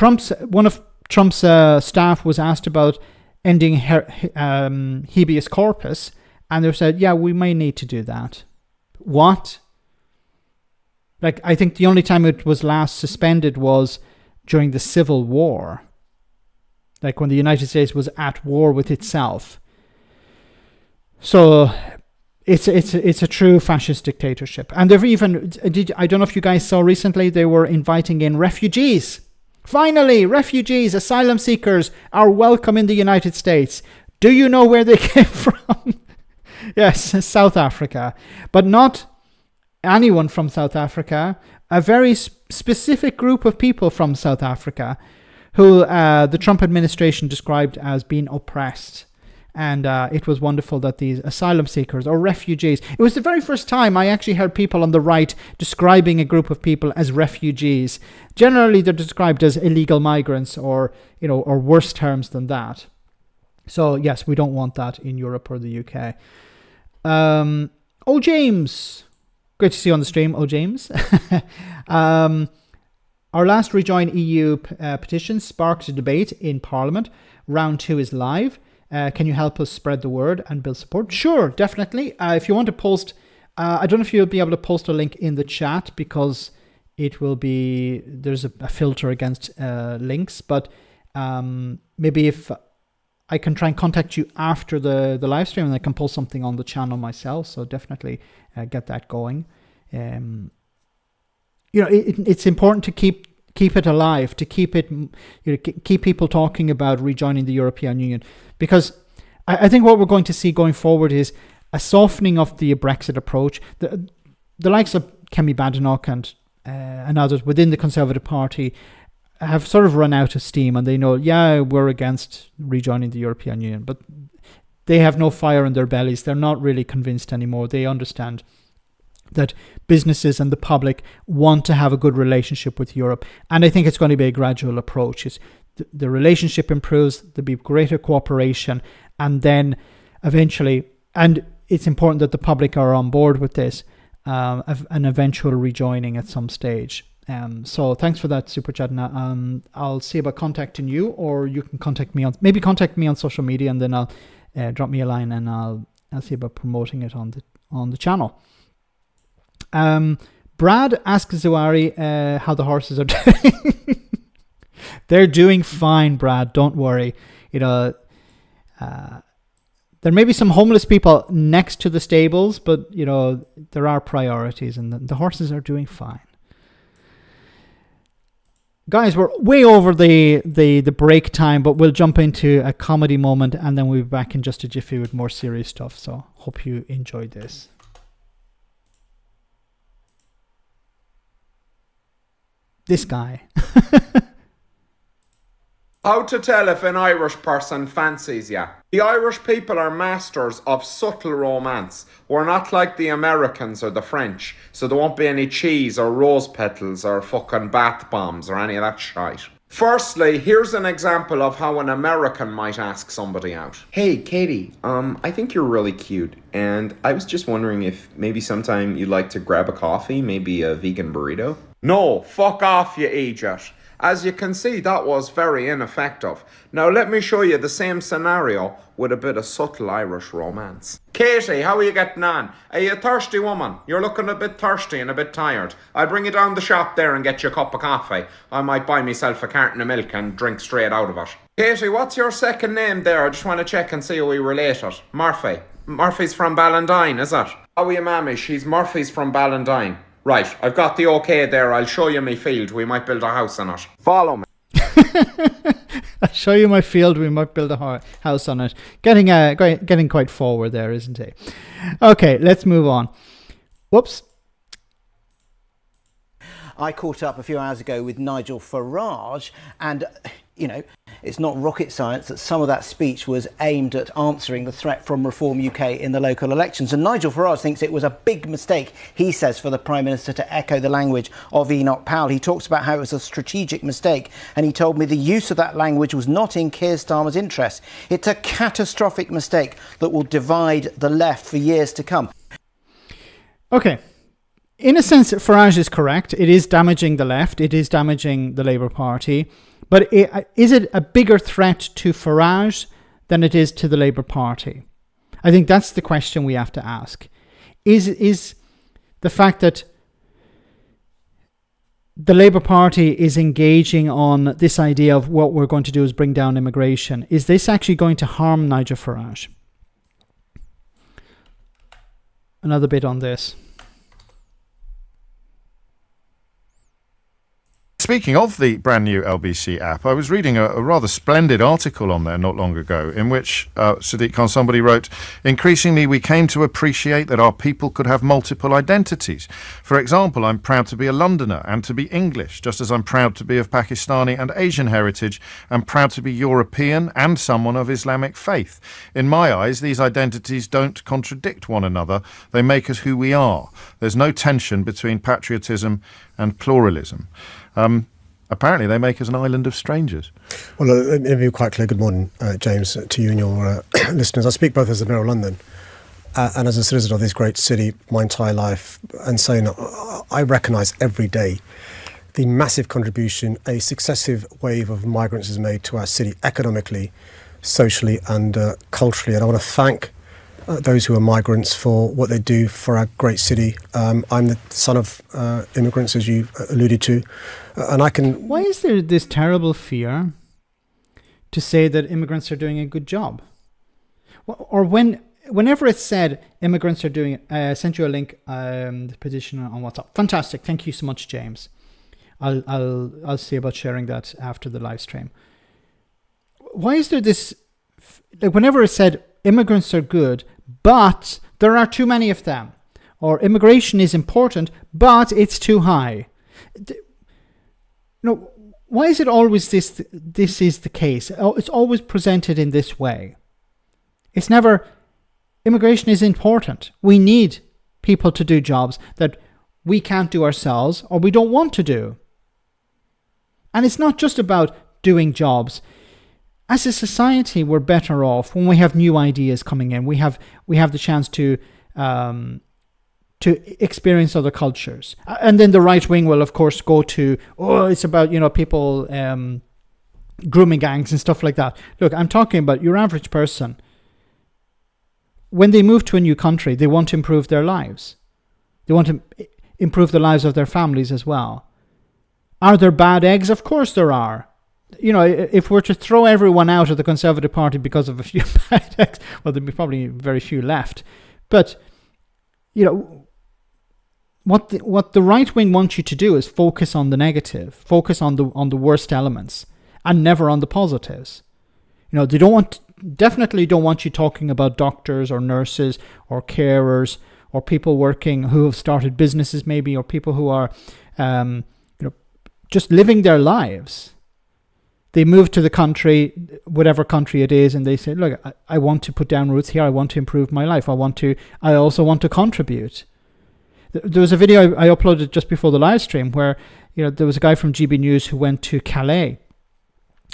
one of Trump's staff was asked about ending habeas corpus, and they said, yeah, we may need to do that. What? Like, I think the only time it was last suspended was during the Civil War. Like when the United States was at war with itself. So it's a true fascist dictatorship. And they've even, I don't know if you guys saw recently, they were inviting in refugees. Finally, refugees, asylum seekers are welcome in the United States. Do you know where they came from? Yes, South Africa. But not anyone from South Africa. A very specific group of people from South Africa who the Trump administration described as being oppressed. And it was wonderful that these asylum seekers or refugees, it was the very first time I actually heard people on the right describing a group of people as refugees. Generally, they're described as illegal migrants or worse terms than that. So, yes, we don't want that in Europe or the UK. James. Great to see you on the stream, James. Our last Rejoin EU petition sparked a debate in Parliament. Round 2 is live. Can you help us spread the word and build support? Sure, definitely. If you want to post, I don't know if you'll be able to post a link in the chat because it will be, there's a filter against links, but maybe if I can try and contact you after the live stream and I can post something on the channel myself. So definitely get that going. It's important to keep it alive, to keep it, keep people talking about rejoining the European Union, because I think what we're going to see going forward is a softening of the Brexit approach. The likes of Kemi Badenoch and others within the Conservative Party have sort of run out of steam, and they know, yeah, we're against rejoining the European Union, but they have no fire in their bellies. They're not really convinced anymore. They understand that businesses and the public want to have a good relationship with Europe. And I think it's going to be a gradual approach. The relationship improves, there'll be greater cooperation, and then eventually, and it's important that the public are on board with this, an eventual rejoining at some stage. So thanks for that super chat. I'll see about contacting you, or you can contact me on social media, and then I'll drop me a line and I'll see about promoting it on the channel. Brad asks Zawari how the horses are doing. They're doing fine, Brad. Don't worry. There may be some homeless people next to the stables, but there are priorities, and the horses are doing fine. Guys, we're way over the break time, but we'll jump into a comedy moment, and then we'll be back in just a jiffy with more serious stuff. So hope you enjoyed this. This guy.
How to tell if an Irish person fancies ya? The Irish people are masters of subtle romance. We're not like the Americans or the French, so there won't be any cheese or rose petals or fucking bath bombs or any of that shite. Firstly, here's an example of how an American might ask somebody out.
Hey, Katie, I think you're really cute, and I was just wondering if maybe sometime you'd like to grab a coffee, maybe a vegan burrito?
No, fuck off, you idiot. As you can see, that was very ineffective. Now let me show you the same scenario with a bit of subtle Irish romance. Katie, how are you getting on? Are you a thirsty woman? You're looking a bit thirsty and a bit tired. I'll bring you down the shop there and get you a cup of coffee. I might buy myself a carton of milk and drink straight out of it. Katie, what's your second name there? I just want to check and see how we related. Murphy. Murphy's from Ballandine, is it? How are you, mammy? She's Murphy's from Ballandine. Right, I've got the okay there. I'll show you my field. We might build a house on it. Follow me.
I'll show you my field. We might build a house on it. Getting quite forward there, isn't he? Okay, let's move on. Whoops.
I caught up a few hours ago with Nigel Farage, and it's not rocket science that some of that speech was aimed at answering the threat from Reform UK in the local elections. And Nigel Farage thinks it was a big mistake, he says, for the Prime Minister to echo the language of Enoch Powell. He talks about how it was a strategic mistake, and he told me the use of that language was not in Keir Starmer's interest. It's a catastrophic mistake that will divide the left for years to come.
Okay. In a sense, Farage is correct. It is damaging the left. It is damaging the Labour Party. But is it a bigger threat to Farage than it is to the Labour Party? I think that's the question we have to ask. Is the fact that the Labour Party is engaging on this idea of what we're going to do is bring down immigration, is this actually going to harm Nigel Farage? Another bit on this.
Speaking of the brand new LBC app, I was reading a rather splendid article on there not long ago in which Sadiq Khan, somebody wrote, increasingly we came to appreciate that our people could have multiple identities. For example, I'm proud to be a Londoner and to be English, just as I'm proud to be of Pakistani and Asian heritage and proud to be European and someone of Islamic faith. In my eyes, these identities don't contradict one another. They make us who we are. There's no tension between patriotism and pluralism. Apparently they make us an island of strangers.
Well, let me be quite clear. Good morning, James, to you and your listeners. I speak both as the Mayor of London and as a citizen of this great city my entire life, and saying I recognise every day the massive contribution a successive wave of migrants has made to our city economically, socially and culturally. And I want to thank those who are migrants for what they do for our great city. I'm the son of immigrants, as you alluded to, and I can...
Why is there this terrible fear to say that immigrants are doing a good job? Or whenever it's said immigrants are doing... I sent you a link, the petition on WhatsApp. Fantastic. Thank you so much, James. I'll see about sharing that after the live stream. Why is there this... Like whenever it's said immigrants are good, but there are too many of them, or immigration is important, but it's too high. No, why is it always this is the case? It's always presented in this way. It's never, immigration is important. We need people to do jobs that we can't do ourselves or we don't want to do. And it's not just about doing jobs. As a society, we're better off when we have new ideas coming in. We have the chance to experience other cultures. And then the right wing will, of course, go to, it's about, people grooming gangs and stuff like that. Look, I'm talking about your average person. When they move to a new country, they want to improve their lives. They want to improve the lives of their families as well. Are there bad eggs? Of course there are. If we're to throw everyone out of the Conservative Party because of a few bad eggs, well, there'd be probably very few left. But, what the right wing wants you to do is focus on the negative, focus on the worst elements, and never on the positives. They definitely don't want you talking about doctors or nurses or carers or people working who have started businesses maybe, or people who are, just living their lives. They move to the country, whatever country it is, and they say, look, I want to put down roots here. I want to improve my life. I also want to contribute. There was a video I uploaded just before the live stream where, there was a guy from GB News who went to Calais,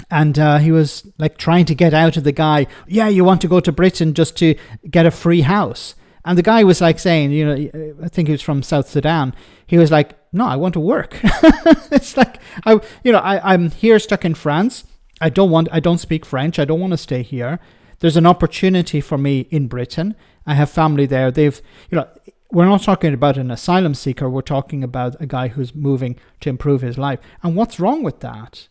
and he was like trying to get out of the guy. Yeah, you want to go to Britain just to get a free house. And the guy was like saying, I think he was from South Sudan. He was like, no, I want to work. It's like, I'm here stuck in France. I don't speak French. I don't want to stay here. There's an opportunity for me in Britain. I have family there. We're not talking about an asylum seeker. We're talking about a guy who's moving to improve his life. And what's wrong with that?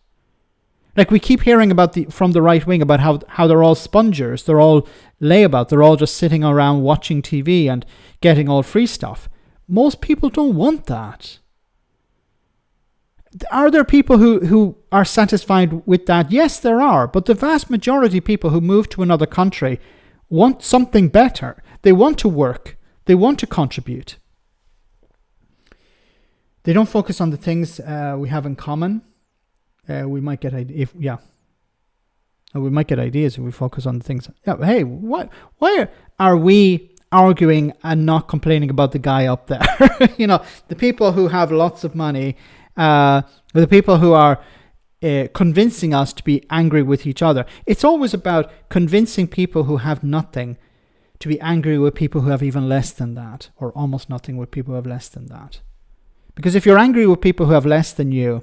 Like we keep hearing about from the right wing about how they're all spongers, they're all layabout, they're all just sitting around watching TV and getting all free stuff. Most people don't want that. Are there people who are satisfied with that? Yes, there are. But the vast majority of people who move to another country want something better. They want to work. They want to contribute. They don't focus on the things we have in common. We might get And we might get ideas if we focus on the things. Yeah, hey, why are we arguing and not complaining about the guy up there? The people who have lots of money, the people who are convincing us to be angry with each other. It's always about convincing people who have nothing to be angry with people who have even less than that, or almost nothing with people who have less than that. Because if you're angry with people who have less than you,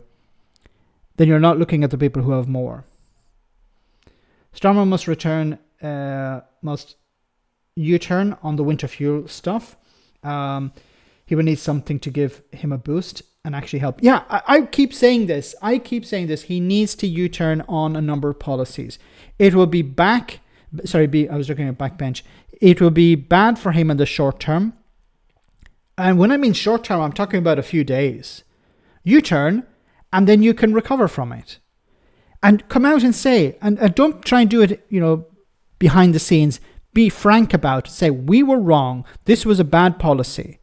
then you're not looking at the people who have more. Starmer must U-turn on the winter fuel stuff. He will need something to give him a boost and actually help. Yeah, I keep saying this. He needs to U-turn on a number of policies. It will be I was looking at backbench. It will be bad for him in the short term. And when I mean short term, I'm talking about a few days. U-turn, and then you can recover from it. And come out and say, and don't try and do it, behind the scenes. Be frank about it. Say, we were wrong. This was a bad policy.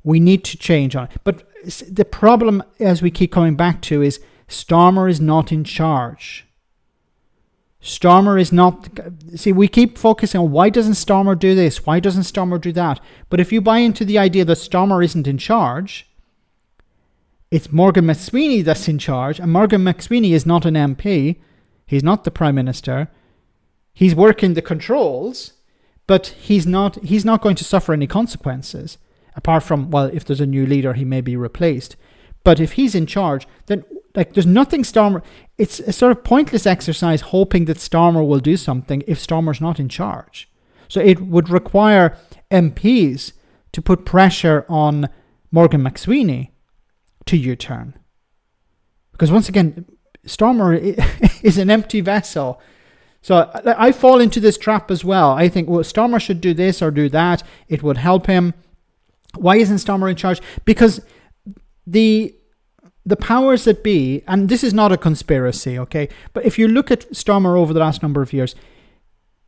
We need to change on it. But the problem, as we keep coming back to, is Starmer is not in charge. Starmer is not... See, we keep focusing on why doesn't Starmer do this? Why doesn't Starmer do that? But if you buy into the idea that Starmer isn't in charge, it's Morgan McSweeney that's in charge, and Morgan McSweeney is not an MP. He's not the Prime Minister. He's working the controls, but he's not going to suffer any consequences, apart from, well, if there's a new leader, he may be replaced. But if he's in charge, then there's nothing Starmer... It's a sort of pointless exercise hoping that Starmer will do something if Starmer's not in charge. So it would require MPs to put pressure on Morgan McSweeney to U-turn. Because once again, Starmer is an empty vessel. So I fall into this trap as well. I think, well, Starmer should do this or do that. It would help him. Why isn't Starmer in charge? Because the powers that be, and this is not a conspiracy, okay? But if you look at Starmer over the last number of years,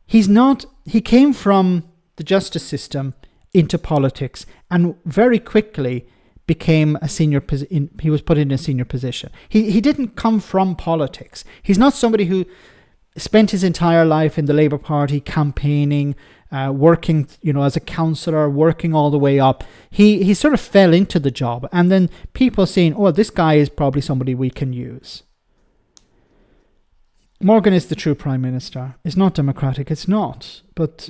he came from the justice system into politics and very quickly became he was put in a senior position. He didn't come from politics. He's not somebody who spent his entire life in the Labour Party campaigning, working, as a councillor, working all the way up. He sort of fell into the job, and then people saying, "Oh, this guy is probably somebody we can use." Morgan is the true Prime Minister. It's not democratic. It's not, but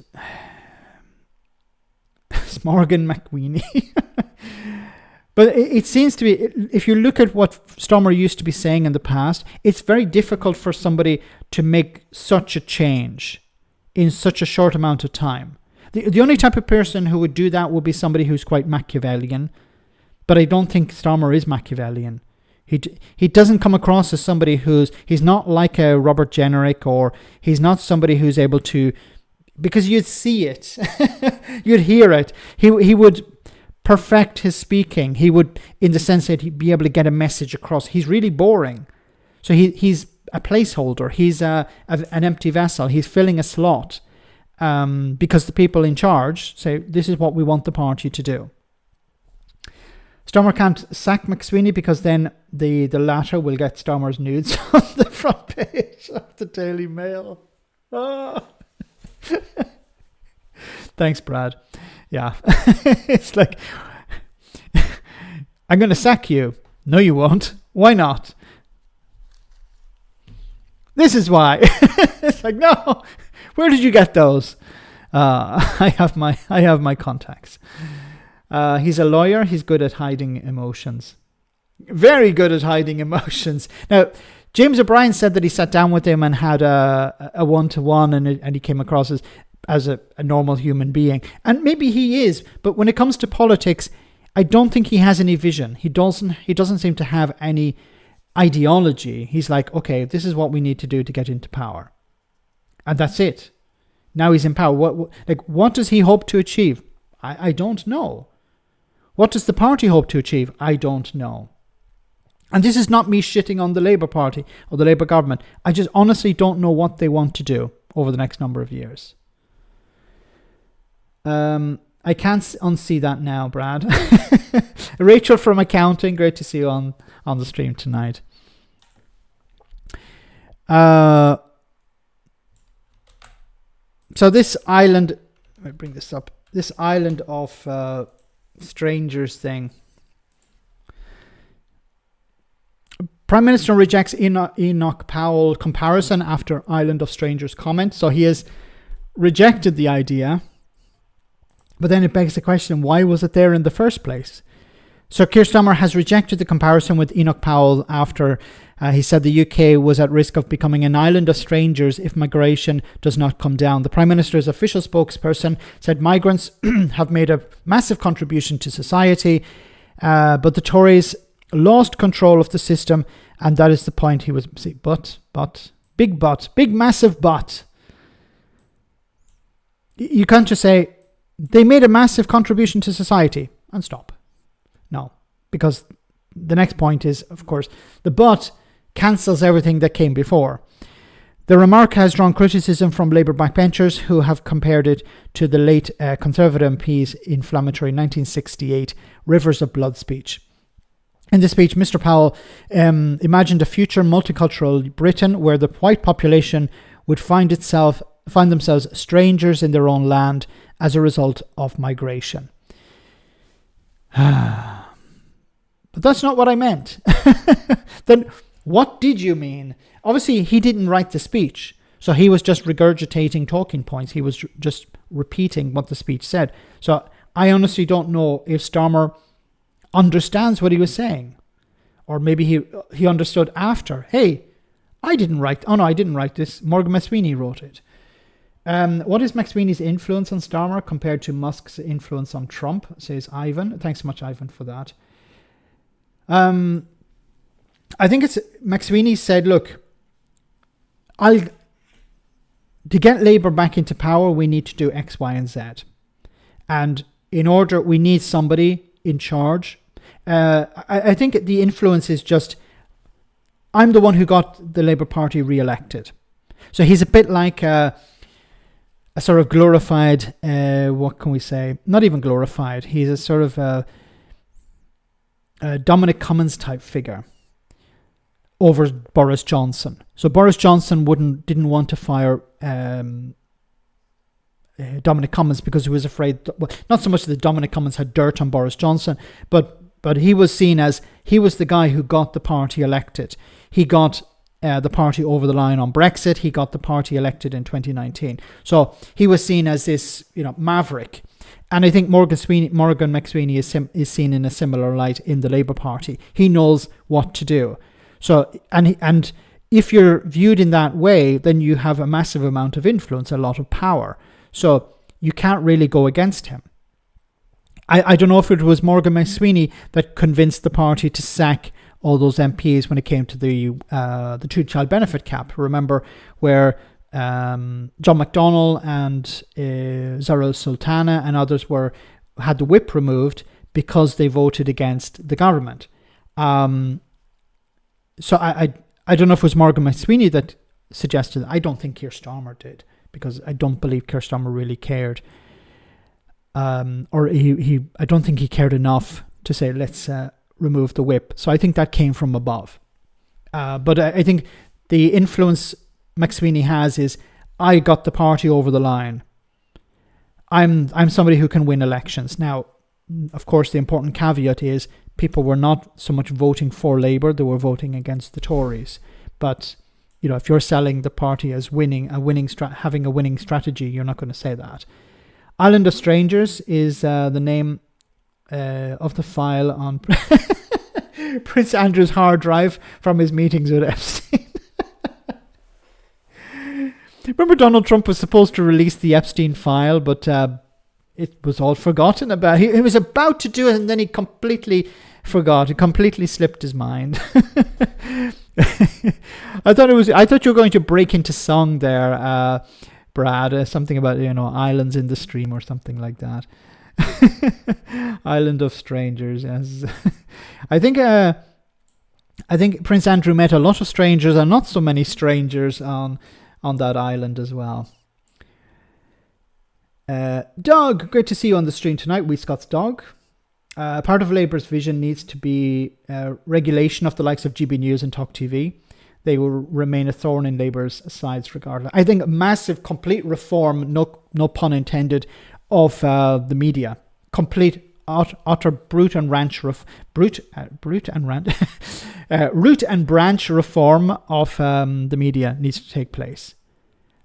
it's Morgan McSweeney. But it seems to be, if you look at what Starmer used to be saying in the past, it's very difficult for somebody to make such a change in such a short amount of time. The only type of person who would do that would be somebody who's quite Machiavellian. But I don't think Starmer is Machiavellian. He doesn't come across as somebody he's not like a Robert Jenrick, or he's not somebody who's able to, because you'd see it, you'd hear it. He would perfect his speaking. He would, in the sense that he'd be able to get a message across. He's really boring. So he's a placeholder. He's an empty vessel. He's filling a slot because the people in charge say, this is what we want the party to do. Starmer can't sack McSweeney because then the latter will get Starmer's nudes on the front page of the Daily Mail. Oh. Thanks, Brad. Yeah. It's like, I'm going to sack you. No, you won't. Why not? This is why. It's like, no. Where did you get those? I have my contacts. He's a lawyer. He's good at hiding emotions. Very good at hiding emotions. Now, James O'Brien said that he sat down with him and had a one-to-one, and he came across as a normal human being. And maybe he is, but when it comes to politics, I don't think he has any vision. He doesn't seem to have any ideology. He's like, okay, this is what we need to do to get into power. And that's it. Now he's in power. What does he hope to achieve? I don't know. What does the party hope to achieve? I don't know. And this is not me shitting on the Labour Party or the Labour government. I just honestly don't know what they want to do over the next number of years. I can't unsee that now, Brad. Rachel from accounting, great to see you on the stream tonight. So this island, let me bring this up. This island of strangers thing. Prime Minister rejects Enoch Powell comparison after Island of Strangers comment. So he has rejected the idea. But then it begs the question, why was it there in the first place? So Keir Starmer has rejected the comparison with Enoch Powell after he said the UK was at risk of becoming an island of strangers if migration does not come down. The Prime Minister's official spokesperson said migrants have made a massive contribution to society, but the Tories lost control of the system, and that is the point he was... See, big massive but. You can't just say, they made a massive contribution to society, and stop. No, because the next point is, of course, the but cancels everything that came before. The remark has drawn criticism from Labour backbenchers who have compared it to the late Conservative MP's inflammatory 1968 Rivers of Blood speech. In the speech, Mr. Powell imagined a future multicultural Britain where the white population would find themselves strangers in their own land as a result of migration. But that's not what I meant. Then what did you mean? Obviously, he didn't write the speech, so he was just regurgitating talking points. He was just repeating what the speech said. So I honestly don't know if Starmer understands what he was saying, or maybe he understood after. Hey, I didn't write this. Morgan McSweeney wrote it. What is McSweeney's influence on Starmer compared to Musk's influence on Trump, says Ivan. Thanks so much, Ivan, for that. I think it's McSweeney said, look, to get Labour back into power, we need to do X, Y, and Z. And in order, we need somebody in charge. I think the influence is just, I'm the one who got the Labour Party re-elected. So he's a bit like a sort of glorified, what can we say? Not even glorified. He's a sort of a Dominic Cummings type figure over Boris Johnson. So Boris Johnson didn't want to fire Dominic Cummings because he was afraid, not so much that Dominic Cummings had dirt on Boris Johnson, but he was seen as, he was the guy who got the party elected. He got the party over the line on Brexit. He got the party elected in 2019. So he was seen as this, maverick. And I think Morgan McSweeney is seen in a similar light in the Labour Party. He knows what to do. So, and if you're viewed in that way, then you have a massive amount of influence, a lot of power. So you can't really go against him. I don't know if it was Morgan McSweeney that convinced the party to sack all those MPs when it came to the two-child benefit cap. Remember where John McDonnell and Zara Sultana and others had the whip removed because they voted against the government. So I don't know if it was Morgan McSweeney that suggested it. I don't think Keir Starmer did, because I don't believe Keir Starmer really cared. Or I don't think he cared enough to say, let's remove the whip. So I think that came from above. But I think the influence McSweeney has is, I got the party over the line. I'm somebody who can win elections. Now, of course, the important caveat is people were not so much voting for Labour, they were voting against the Tories. But if you're selling the party as having a winning strategy, you're not going to say that. Island of Strangers is the name of the file on Prince Andrew's hard drive from his meetings with Epstein. Remember, Donald Trump was supposed to release the Epstein file, but it was all forgotten about. He was about to do it, and then he completely forgot. He completely slipped his mind. I thought you were going to break into song there, Brad. Something about islands in the stream or something like that. Island of Strangers. Yes, I think Prince Andrew met a lot of strangers and not so many strangers on that island as well. Doug, great to see you on the stream tonight. We Scott's Dog. Part of Labour's vision needs to be regulation of the likes of GB News and Talk TV. they will remain a thorn in Labour's sides regardless. I think massive, complete reform, no pun intended, of the media. Complete, utter root and branch reform of the media needs to take place.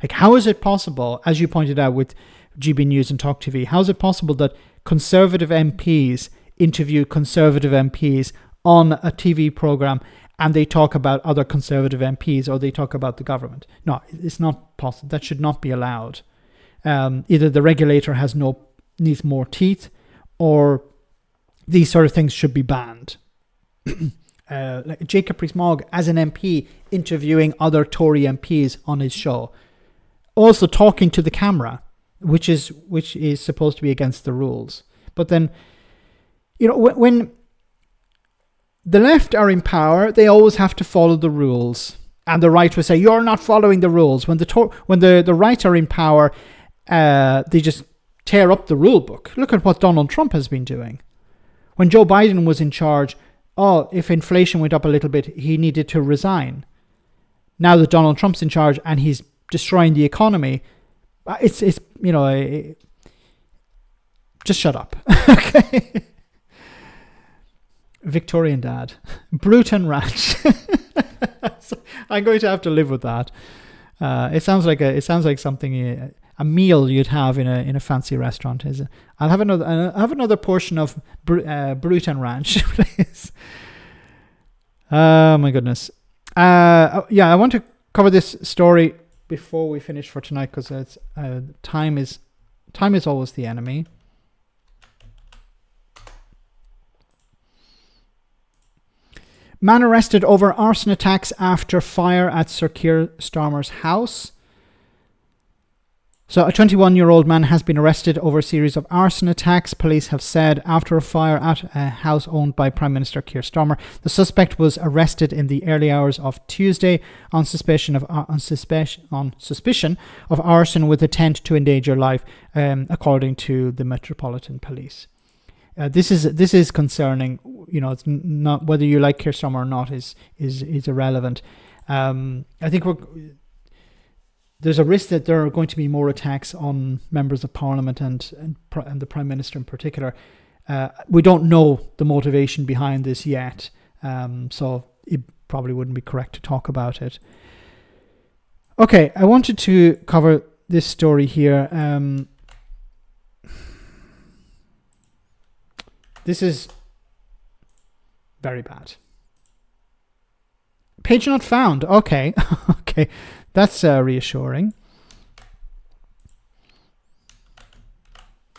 Like, how is it possible, as you pointed out with GB News and Talk TV, how is it possible that Conservative MPs interview Conservative MPs on a TV programme and they talk about other Conservative MPs or they talk about the government? No, it's not possible. That should not be allowed. Either the regulator needs more teeth, or these sort of things should be banned. Like Jacob Rees-Mogg as an MP interviewing other Tory MPs on his show, also talking to the camera, which is supposed to be against the rules. But then, when the left are in power, they always have to follow the rules, and the right will say you're not following the rules. When the right are in power, they just tear up the rule book. Look at what Donald Trump has been doing. When Joe Biden was in charge, if inflation went up a little bit, he needed to resign. Now that Donald Trump's in charge and he's destroying the economy, it's just shut up. Okay. Victorian dad, brute and ranch. So I'm going to have to live with that. It sounds like something, a meal you'd have in a fancy restaurant. I'll have another portion of brute and ranch, please. Oh my goodness. I want to cover this story before we finish for tonight, because it's time is always the enemy. Man arrested over arson attacks after fire at Sir Keir Starmer's house. So a 21-year-old man has been arrested over a series of arson attacks, police have said, after a fire at a house owned by Prime Minister Keir Starmer. The suspect was arrested in the early hours of Tuesday on suspicion of arson with intent to endanger life, according to the Metropolitan Police. This is concerning. It's not whether you like Keir Starmer or not is irrelevant. I think there's a risk that there are going to be more attacks on members of Parliament and the Prime Minister in particular. We don't know the motivation behind this yet, so it probably wouldn't be correct to talk about it. Okay, I wanted to cover this story here. This is very bad. Page not found. Okay. Okay. That's reassuring.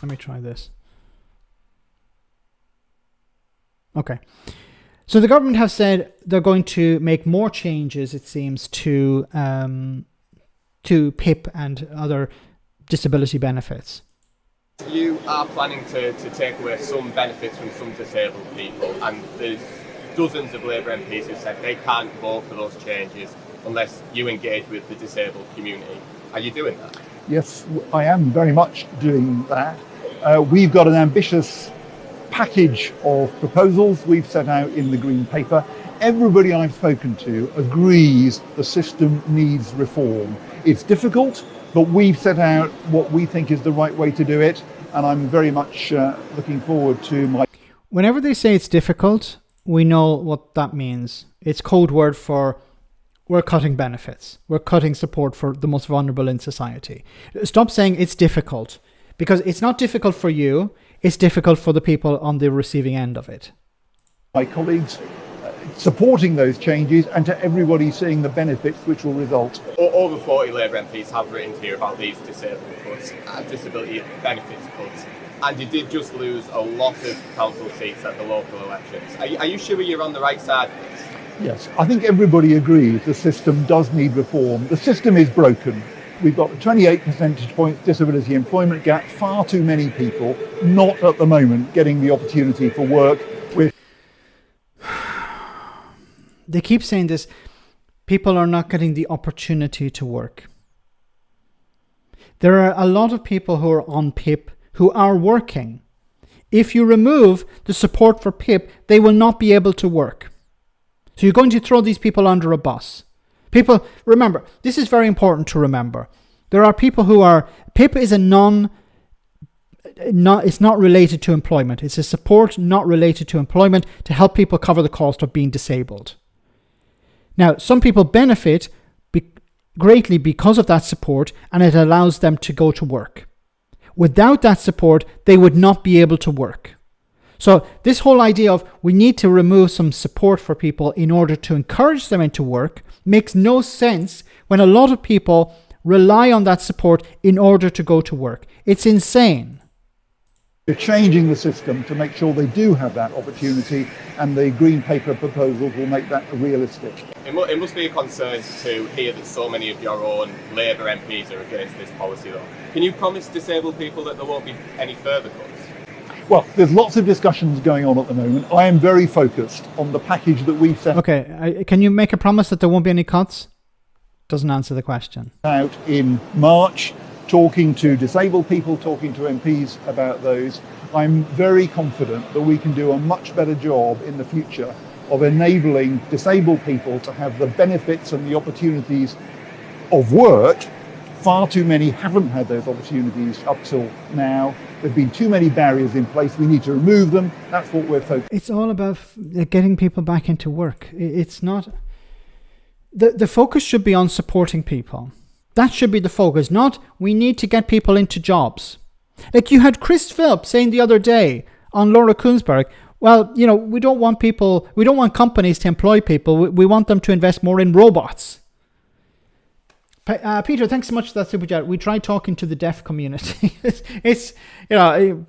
Let me try this. Okay. So the government have said they're going to make more changes, it seems, to PIP and other disability benefits.
You are planning to take away some benefits from some disabled people, and there's dozens of Labour MPs who said they can't vote for those changes unless you engage with the disabled community. Are you doing that?
Yes, I am very much doing that. We've got an ambitious package of proposals we've set out in the Green Paper. Everybody I've spoken to agrees the system needs reform. It's difficult, but we've set out what we think is the right way to do it, and I'm very much looking forward to my...
Whenever they say it's difficult, we know what that means. It's code word for we're cutting benefits. We're cutting support for the most vulnerable in society. Stop saying it's difficult, because it's not difficult for you. It's difficult for the people on the receiving end of it.
My colleagues supporting those changes, and to everybody seeing the benefits which will result.
Over 40 Labour MPs have written to you about these disabled cuts, disability benefits cuts, and you did just lose a lot of council seats at the local elections. Are you sure you're on the right side of this?
Yes, I think everybody agrees the system does need reform. The system is broken. We've got a 28 percentage points disability employment gap, far too many people not at the moment getting the opportunity for work.
They keep saying this, people are not getting the opportunity to work. There are a lot of people who are on PIP who are working. If you remove the support for PIP, they will not be able to work. So you're going to throw these people under a bus. People, remember, this is very important to remember. There are people who are, paper is it's not related to employment. It's a support not related to employment to help people cover the cost of being disabled. Now, some people benefit greatly because of that support, and it allows them to go to work. Without that support, they would not be able to work. So this whole idea of we need to remove some support for people in order to encourage them into work makes no sense when a lot of people rely on that support in order to go to work. It's insane.
We're changing the system to make sure they do have that opportunity, and the Green Paper proposals will make that realistic.
It must be a concern to hear that so many of your own Labour MPs are against this policy, though. Can you promise disabled people that there won't be any further cuts?
Well, there's lots of discussions going on at the moment. I am very focused on the package that we've set
can you make a promise that there won't be any cuts? Doesn't answer the question.
Out in March, talking to disabled people, talking to MPs about those. I'm very confident that we can do a much better job in the future of enabling disabled people to have the benefits and the opportunities of work. Far too many haven't had those opportunities up till now. There've been too many barriers in place. We need to remove them. That's what we're focused on.
It's all about getting people back into work. It's not... The focus should be on supporting people. That should be the focus, not we need to get people into jobs. Like you had Chris Philp saying the other day on Laura Kuenssberg, well, you know, we don't want companies to employ people. We want them to invest more in robots. Peter, thanks so much for that super chat. We tried talking to the deaf community. It's, you know,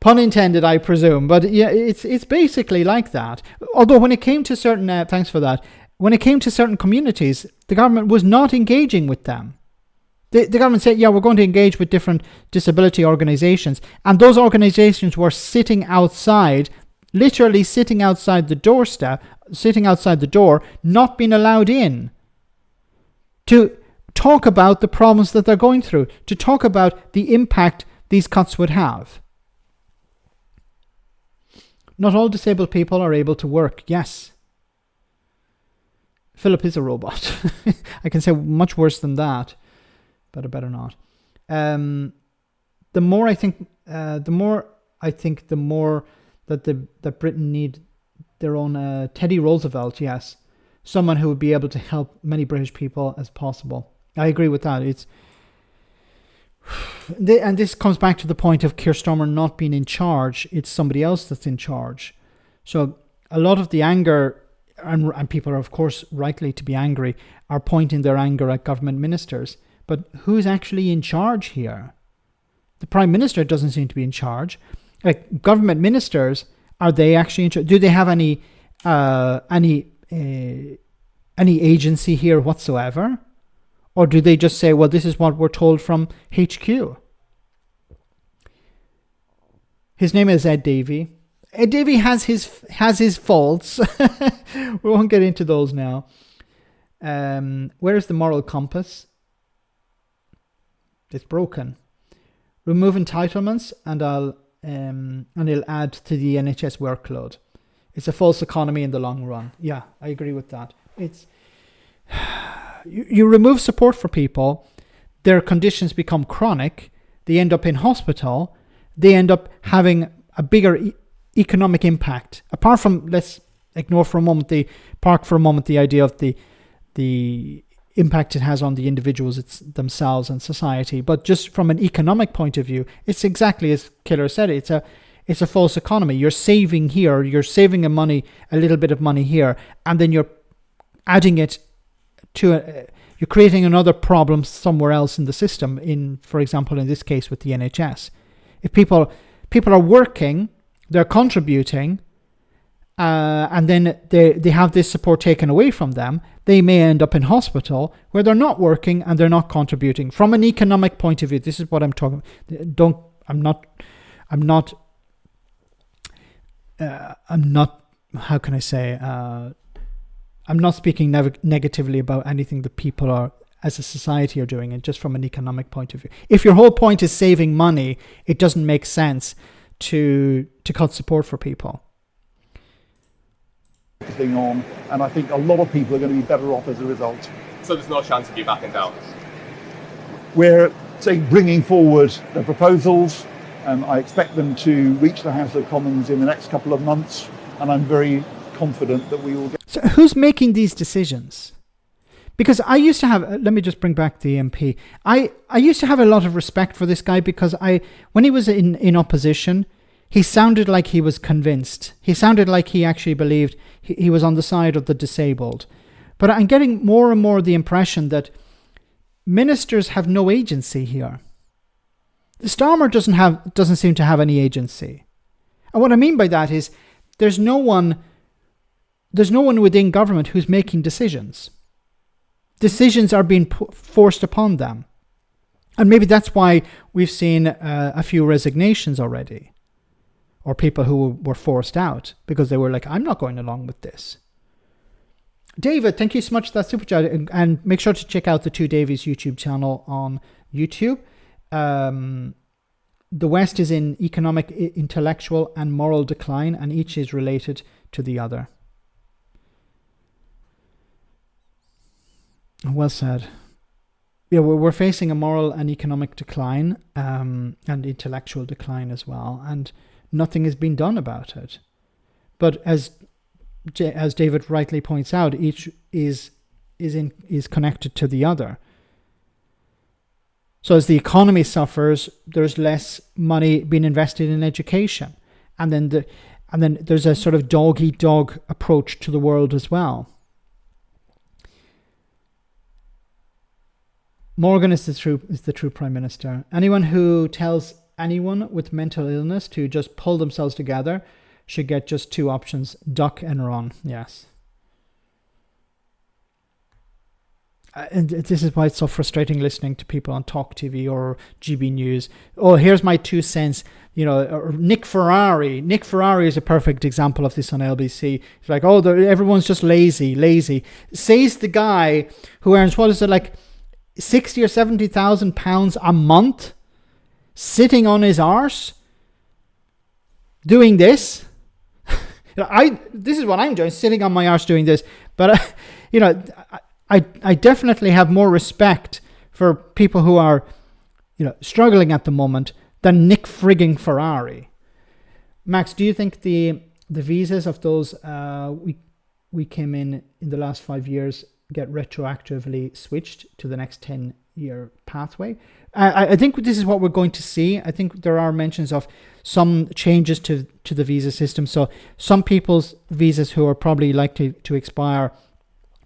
pun intended, I presume, but yeah, it's basically like that. Although when it came to certain, thanks for that. When it came to certain communities, the government was not engaging with them. The government said, yeah, we're going to engage with different disability organizations. And those organizations were sitting outside, literally sitting outside the doorstep, sitting outside the door, not being allowed in to talk about the problems that they're going through, to talk about the impact these cuts would have. Not all disabled people are able to work, yes. Philip is a robot. I can say much worse than that, but I better not. The more that Britain need their own Teddy Roosevelt. Yes, someone who would be able to help many British people as possible. I agree with that. And this comes back to the point of Keir Starmer not being in charge. It's somebody else that's in charge. So a lot of the anger. And people are, of course, rightly to be angry, are pointing their anger at government ministers. But who's actually in charge here? The Prime Minister doesn't seem to be in charge. Like government ministers, are they actually in charge? Do they have any agency here whatsoever? Or do they just say, well, this is what we're told from HQ? His name is Ed Davey. Ed Davey has his faults. We won't get into those now. Where is the moral compass? It's broken. Remove entitlements, and it'll add to the NHS workload. It's a false economy in the long run. Yeah, I agree with that. It's you remove support for people, their conditions become chronic. They end up in hospital. They end up having a bigger economic impact. Apart from, let's ignore for a moment the idea of the impact it has on the individuals themselves and society, but just from an economic point of view, it's exactly as Killer said. It's a false economy. You're saving here, you're saving a little bit of money here, and then you're adding it to you're creating another problem somewhere else in the system. For example, in this case with the NHS, if people are working, they're contributing, and then they have this support taken away from them, they may end up in hospital where they're not working and they're not contributing. From an economic point of view, this is what I'm talking. I'm not. How can I say? I'm not speaking negatively about anything that people are, as a society, are doing, and just from an economic point of view. If your whole point is saving money, it doesn't make sense to cut support for people.
focusing on, and I think a lot of people are going to be better off as a result.
So there's no chance of you backing down?
We're bringing forward the proposals. I expect them to reach the House of Commons in the next couple of months, and I'm very confident that we will get...
So who's making these decisions? Because I used to have, let me just bring back the MP. I used to have a lot of respect for this guy because when he was in opposition, he sounded like he was convinced. He sounded like he actually believed he was on the side of the disabled. But I'm getting more and more the impression that ministers have no agency here. Starmer doesn't seem to have any agency. And what I mean by that is there's no one within government who's making decisions. Decisions are being forced upon them. And maybe that's why we've seen a few resignations already. Or people who were forced out because they were like, I'm not going along with this. David, thank you so much for that super chat. And make sure to check out the Two Davies YouTube channel on YouTube. The West is in economic, intellectual, and moral decline, and each is related to the other. Well said. Yeah, we're facing a moral and economic decline, and intellectual decline as well, and nothing has been done about it. But as David rightly points out, each is connected to the other. So as the economy suffers, there's less money being invested in education, and then there's a sort of dog-eat-dog approach to the world as well. Morgan is the true Prime Minister. Anyone who tells anyone with mental illness to just pull themselves together should get just two options: duck and run. Yes. And this is why it's so frustrating listening to people on Talk TV or GB News. Oh, here's my 2 cents. Or Nick Ferrari. Nick Ferrari is a perfect example of this on LBC. It's like, oh, everyone's just lazy. Says the guy who earns, what is it, like 60 or 70,000 pounds a month, sitting on his arse, doing this. This is what I'm doing, sitting on my arse doing this. But I definitely have more respect for people who are, struggling at the moment than Nick frigging Ferrari. Max, do you think the visas of those we came in the last 5 years get retroactively switched to the next 10-year pathway? I think this is what we're going to see. I think there are mentions of some changes to the visa system. So some people's visas who are probably likely to expire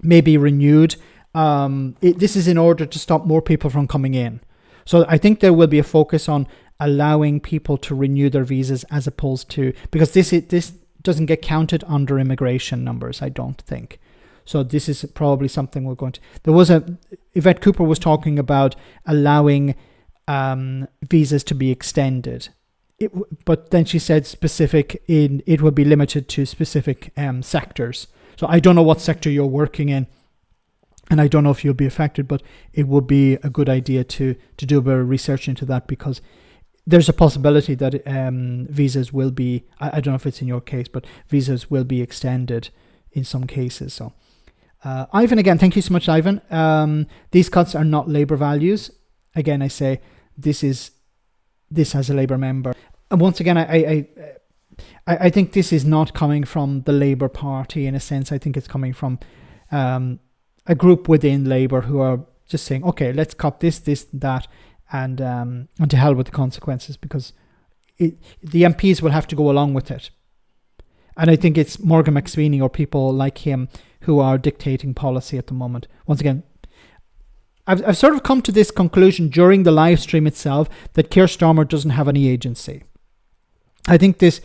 may be renewed. This is in order to stop more people from coming in. So I think there will be a focus on allowing people to renew their visas as opposed to, because this doesn't get counted under immigration numbers, I don't think. So this is probably something we're going to... Yvette Cooper was talking about allowing visas to be extended. But then she said it would be limited to specific sectors. So I don't know what sector you're working in, and I don't know if you'll be affected, but it would be a good idea to do a bit of research into that, because there's a possibility that visas will be, I don't know if it's in your case, but visas will be extended in some cases. So Ivan, again, thank you so much, Ivan. These cuts are not Labour values. Again, I say this as a Labour member. And once again, I think this is not coming from the Labour Party in a sense. I think it's coming from a group within Labour who are just saying, okay, let's cut this, that, and to hell with the consequences, because the MPs will have to go along with it. And I think it's Morgan McSweeney or people like him who are dictating policy at the moment. Once again, I've sort of come to this conclusion during the live stream itself that Keir Starmer doesn't have any agency. I think this,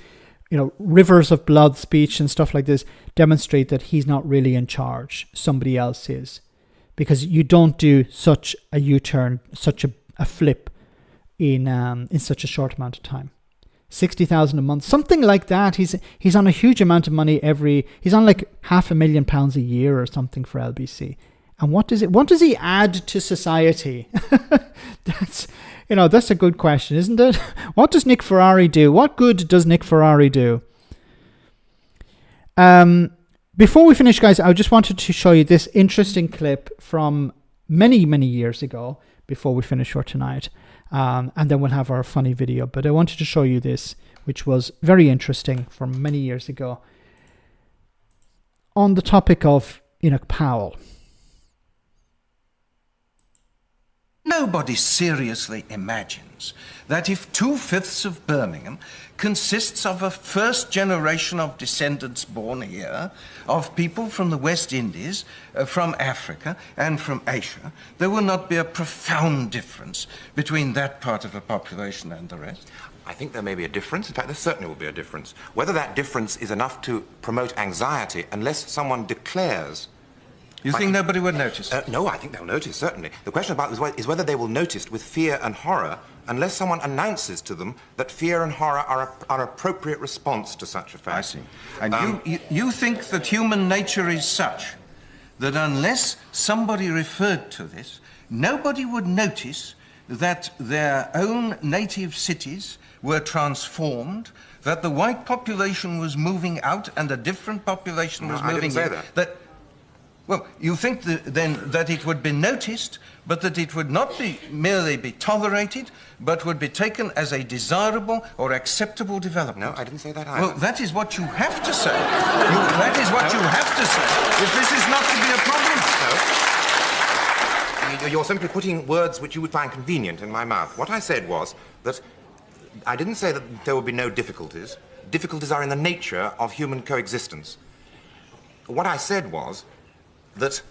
rivers of blood speech and stuff like this demonstrate that he's not really in charge. Somebody else is. Because you don't do such a U-turn, such a flip in such a short amount of time. 60,000 a month, something like that. He's on a huge amount of money he's on like £500,000 a year or something for LBC. And what does he add to society? That's a good question, isn't it? What does Nick Ferrari do? What good does Nick Ferrari do? The Before we finish, guys, I just wanted to show you this interesting clip from many, many years ago before we finish for tonight. And then we'll have our funny video. But I wanted to show you this, which was very interesting from many years ago, on the topic of Enoch Powell.
Nobody seriously imagines that if 2/5 of Birmingham consists of a first generation of descendants born here, of people from the West Indies, from Africa, and from Asia, there will not be a profound difference between that part of the population and the rest.
I think there may be a difference. In fact, there certainly will be a difference. Whether that difference is enough to promote anxiety, unless someone declares...
You think nobody would notice?
No, I think they'll notice, certainly. The question about is whether they will notice with fear and horror unless someone announces to them that fear and horror are an appropriate response to such a fact.
I see. And you think that human nature is such that unless somebody referred to this, nobody would notice that their own native cities were transformed, that the white population was moving out and a different population was moving in?
I didn't say that.
Well, you think then that it would be noticed, but that it would not merely be tolerated, but would be taken as a desirable or acceptable development?
No, I didn't say that either.
Well, that is what you have to say. That is what you have to say, if this is not to be a problem.
No. You're simply putting words which you would find convenient in my mouth. What I said was that I didn't say that there would be no difficulties. Difficulties are in the nature of human coexistence. What I said was that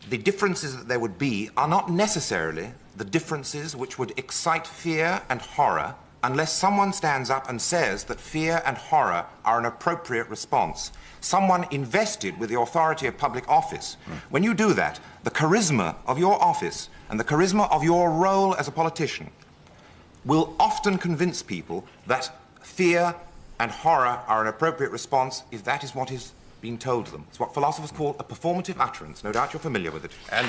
the differences that there would be are not necessarily the differences which would excite fear and horror unless someone stands up and says that fear and horror are an appropriate response. Someone invested with the authority of public office. When you do that, the charisma of your office and the charisma of your role as a politician will often convince people that fear and horror are an appropriate response if that is what is being told to them. It's what philosophers call a performative utterance. No doubt you're familiar with it. And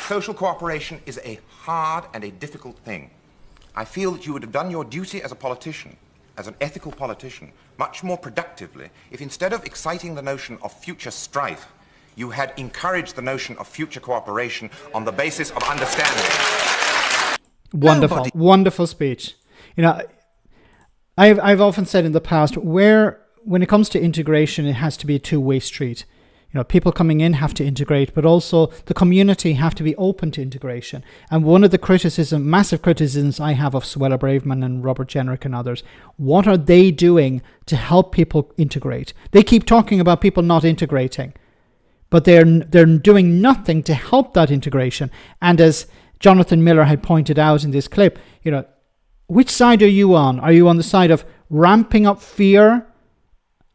social cooperation is a hard and a difficult thing. I feel that you would have done your duty as a politician, as an ethical politician, much more productively if instead of exciting the notion of future strife, you had encouraged the notion of future cooperation on the basis of understanding.
Wonderful, wonderful speech. You know, I've often said in the past, when it comes to integration, it has to be a two-way street. You know, people coming in have to integrate, but also the community have to be open to integration. And one of the massive criticisms I have of Suella Braverman and Robert Jenrick and others, what are they doing to help people integrate? They keep talking about people not integrating, but they're doing nothing to help that integration. And as Jonathan Miller had pointed out in this clip, you know, which side are you on? Are you on the side of ramping up fear,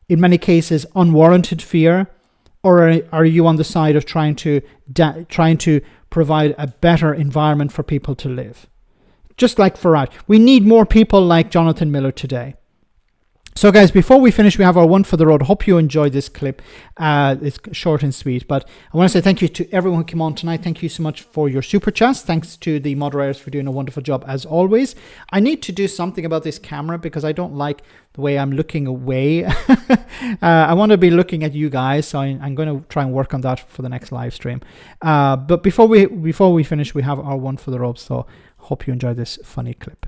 in many cases unwarranted fear, or are you on the side of trying to provide a better environment for people to live? Just like Farage. We need more people like Jonathan Miller today. So guys, before we finish, we have our one for the road. Hope you enjoyed this clip. It's short and sweet, but I want to say thank you to everyone who came on tonight. Thank you so much for your super chats. Thanks to the moderators for doing a wonderful job as always. I need to do something about this camera because I don't like the way I'm looking away. I want to be looking at you guys, so I'm going to try and work on that for the next live stream. But before we finish, we have our one for the road. So hope you enjoy this funny clip.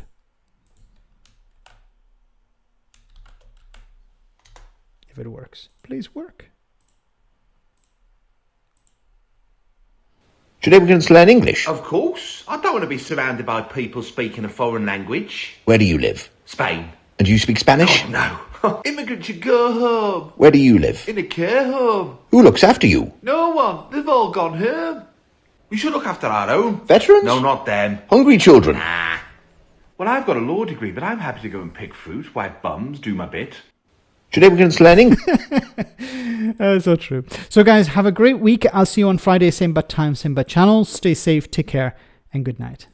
If it works, please work.
Today we're going to learn English.
Of course. I don't want to be surrounded by people speaking a foreign language.
Where do you live?
Spain.
And do you speak Spanish?
God, no. Immigrant should go home.
Where do you live?
In a care home.
Who looks after you?
No one. They've all gone home. We should look after our own.
Veterans?
No, not them.
Hungry children?
Nah. Well, I've got a law degree, but I'm happy to go and pick fruit, wipe bums, do my bit.
Today we're going to learn English.
So true. So guys, have a great week. I'll see you on Friday, same bad time, same bad channel. Stay safe, take care, and good night.